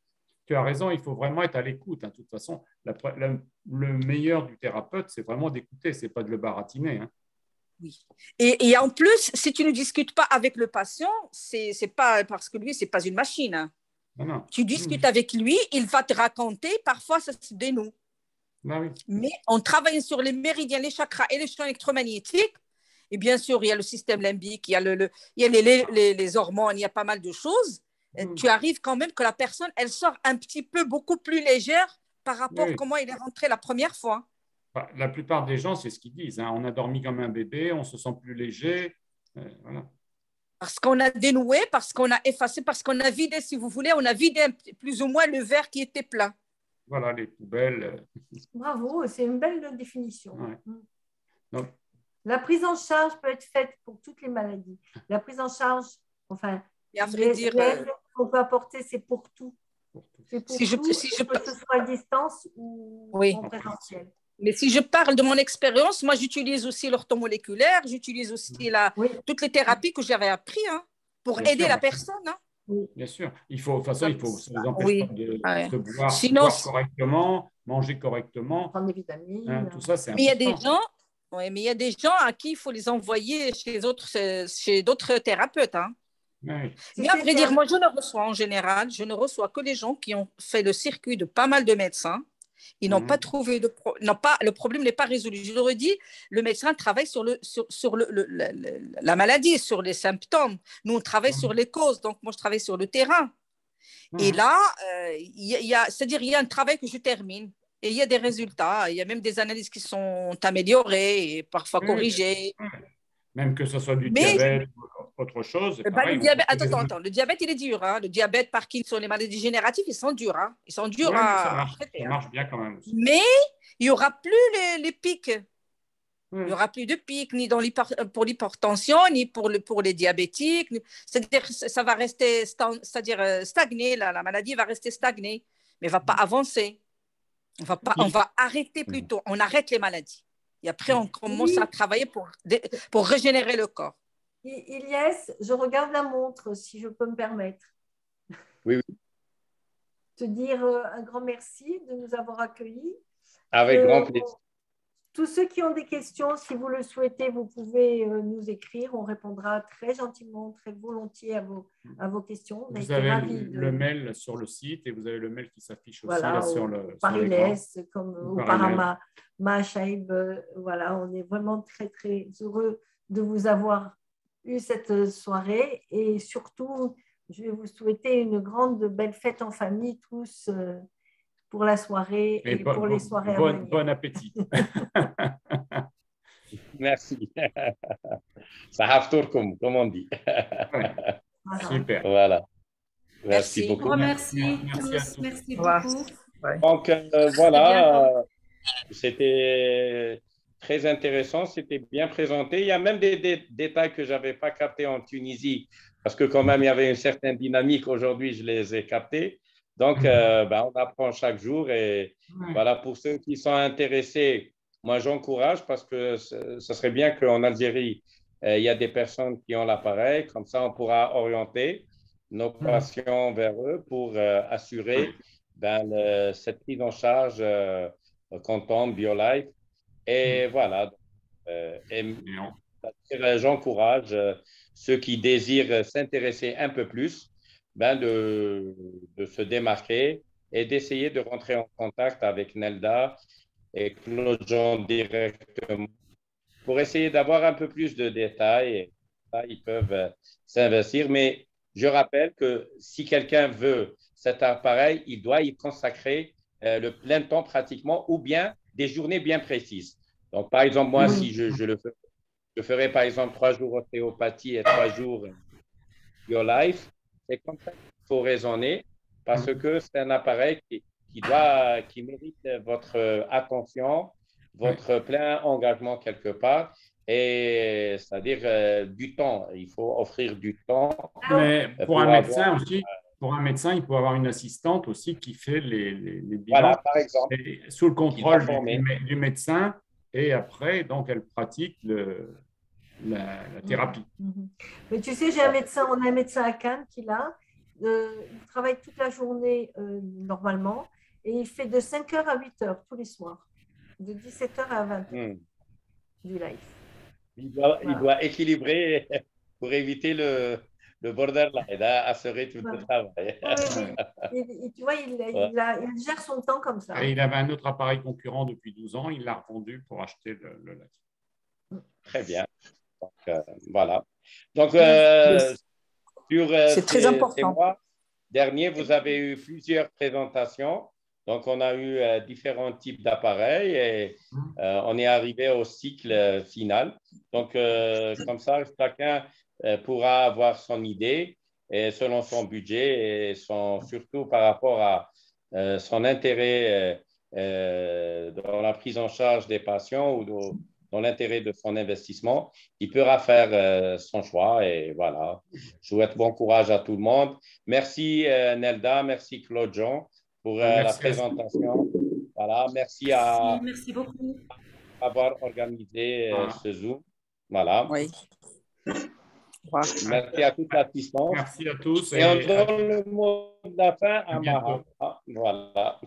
S3: Tu as raison, il faut vraiment être à l'écoute. De toute façon, le meilleur du thérapeute, c'est vraiment d'écouter, ce n'est pas de le baratiner.
S6: Oui. Et en plus, si tu ne discutes pas avec le patient, c'est pas parce que lui, ce n'est pas une machine.
S3: Non.
S6: Tu discutes avec lui, il va te raconter, parfois ça se dénoue.
S3: Oui.
S6: Mais en travaillant sur les méridiens, les chakras et les champs électromagnétiques, et bien sûr, il y a le système limbique, il y a les hormones, il y a pas mal de choses. Tu arrives quand même que la personne, elle sort un petit peu beaucoup plus légère par rapport à comment il est rentré la première fois.
S3: La plupart des gens, c'est ce qu'ils disent. On a dormi comme un bébé, on se sent plus léger. Voilà.
S6: Parce qu'on a dénoué, parce qu'on a effacé, parce qu'on a vidé, si vous voulez, on a vidé plus ou moins le verre qui était plein.
S3: Voilà, les poubelles.
S1: Bravo, c'est une belle définition.
S3: Ouais. Donc,
S1: la prise en charge peut être faite pour toutes les maladies. La prise en charge, enfin, l'aide qu'on peut apporter, c'est pour tout. C'est pour tout, que ce soit à distance ou en présentiel.
S6: Mais si je parle de mon expérience, moi, j'utilise aussi l'orthomoléculaire, j'utilise aussi toutes les thérapies que j'avais apprises pour aider la personne.
S1: Oui.
S3: Bien sûr. De toute façon, ça ne nous empêche pas de boire correctement, manger correctement.
S1: Prendre des vitamines.
S3: Tout ça, c'est important.
S6: Mais il y a des gens à qui il faut les envoyer chez d'autres thérapeutes.
S3: Oui.
S6: Mais à vrai dire, moi, en général, je ne reçois que les gens qui ont fait le circuit de pas mal de médecins. Ils n'ont pas trouvé le problème n'est pas résolu. Je leur ai dit, le médecin travaille sur la maladie, sur les symptômes. Nous, on travaille sur les causes. Donc, moi, je travaille sur le terrain. Et là, c'est-à-dire, il y a un travail que je termine. Et il y a des résultats. Il y a même des analyses qui sont améliorées et parfois corrigées.
S3: Même que ce soit du diabète ou autre chose.
S6: Le diabète, attends, le diabète, il est dur. Le diabète, Parkinson, les maladies génératives, ils sont durs. Ils sont durs à traiter.
S3: Ça marche bien quand même aussi.
S6: Mais il n'y aura plus les pics. Il n'y aura plus de pics, ni pour l'hypertension, ni pour les diabétiques. C'est-à-dire ça va rester stagné. La maladie va rester stagnée, mais ne va pas avancer. On va arrêter plutôt. On arrête les maladies. Et après, on commence à travailler pour régénérer le corps.
S1: Ilyes, je regarde la montre, si je peux me permettre.
S2: Oui.
S1: Te dire un grand merci de nous avoir accueillis.
S2: Avec grand plaisir.
S1: Tous ceux qui ont des questions, si vous le souhaitez, vous pouvez nous écrire. On répondra très gentiment, très volontiers à vos questions.
S3: Vous avez le mail sur le site et vous avez le mail qui s'affiche aussi là sur le
S1: par Ilyes, ou par Mahachaib. Voilà, on est vraiment très, très heureux de vous avoir eu cette soirée. Et surtout, je vais vous souhaiter une grande, belle fête en famille, tous, pour la soirée et pour les soirées à venir.
S3: Bon appétit.
S2: Merci. Sahaftourkoum, comme on dit.
S3: Super.
S2: Voilà. Merci beaucoup.
S4: Merci tous. Merci beaucoup.
S2: Donc, voilà, c'était très intéressant, c'était bien présenté. Il y a même des détails que je n'avais pas captés en Tunisie, parce que quand même, il y avait une certaine dynamique. Aujourd'hui, je les ai captés. Donc, on apprend chaque jour. Et voilà, pour ceux qui sont intéressés, moi, j'encourage parce que ce serait bien qu'en Algérie, il y a des personnes qui ont l'appareil. Comme ça, on pourra orienter nos patients vers eux pour assurer cette prise en charge Quantum, BioLife. Et voilà. J'encourage ceux qui désirent s'intéresser un peu plus de se démarquer et d'essayer de rentrer en contact avec Nelda et Claude Jean directement pour essayer d'avoir un peu plus de détails. Et là, ils peuvent s'investir. Mais je rappelle que si quelqu'un veut cet appareil, il doit y consacrer le plein temps pratiquement ou bien des journées bien précises. Donc, par exemple, moi, si je ferais par exemple 3 jours ostéopathie et 3 jours BioLife, c'est comme ça qu'il faut raisonner parce que c'est un appareil qui mérite votre attention, votre plein engagement quelque part, et c'est-à-dire du temps. Il faut offrir du temps.
S3: Mais pour un médecin aussi, pour un médecin, il faut avoir une assistante aussi qui fait les bilans.
S2: Voilà, par exemple.
S3: Sous le contrôle du médecin, et après, donc, elle pratique la thérapie.
S1: Mais tu sais, on a un médecin à Cannes qui il travaille toute la journée normalement et il fait de 5h à 8h tous les soirs, de 17h à 20h du live.
S2: Il doit équilibrer pour éviter le borderline à ce rythme de travail.
S1: Et tu vois, il gère son temps comme ça.
S3: Et il avait un autre appareil concurrent depuis 12 ans, il l'a revendu pour acheter le live.
S2: Très bien. Donc, voilà. Donc,
S6: c'est très important.
S2: Ces mois derniers, vous avez eu plusieurs présentations. Donc, on a eu différents types d'appareils et on est arrivé au cycle final. Donc, comme ça, chacun pourra avoir son idée et selon son budget et surtout par rapport à son intérêt dans la prise en charge des patients ou dans l'intérêt de son investissement, il pourra faire son choix. Et voilà, je souhaite bon courage à tout le monde. Merci Nelda, merci Claude Jean pour la présentation. Voilà, merci
S4: beaucoup
S2: avoir organisé ce Zoom. Voilà.
S6: Oui.
S2: Merci à toute l'assistance.
S3: Merci à tous.
S2: Et on donne le mot de la fin à Maha. Voilà.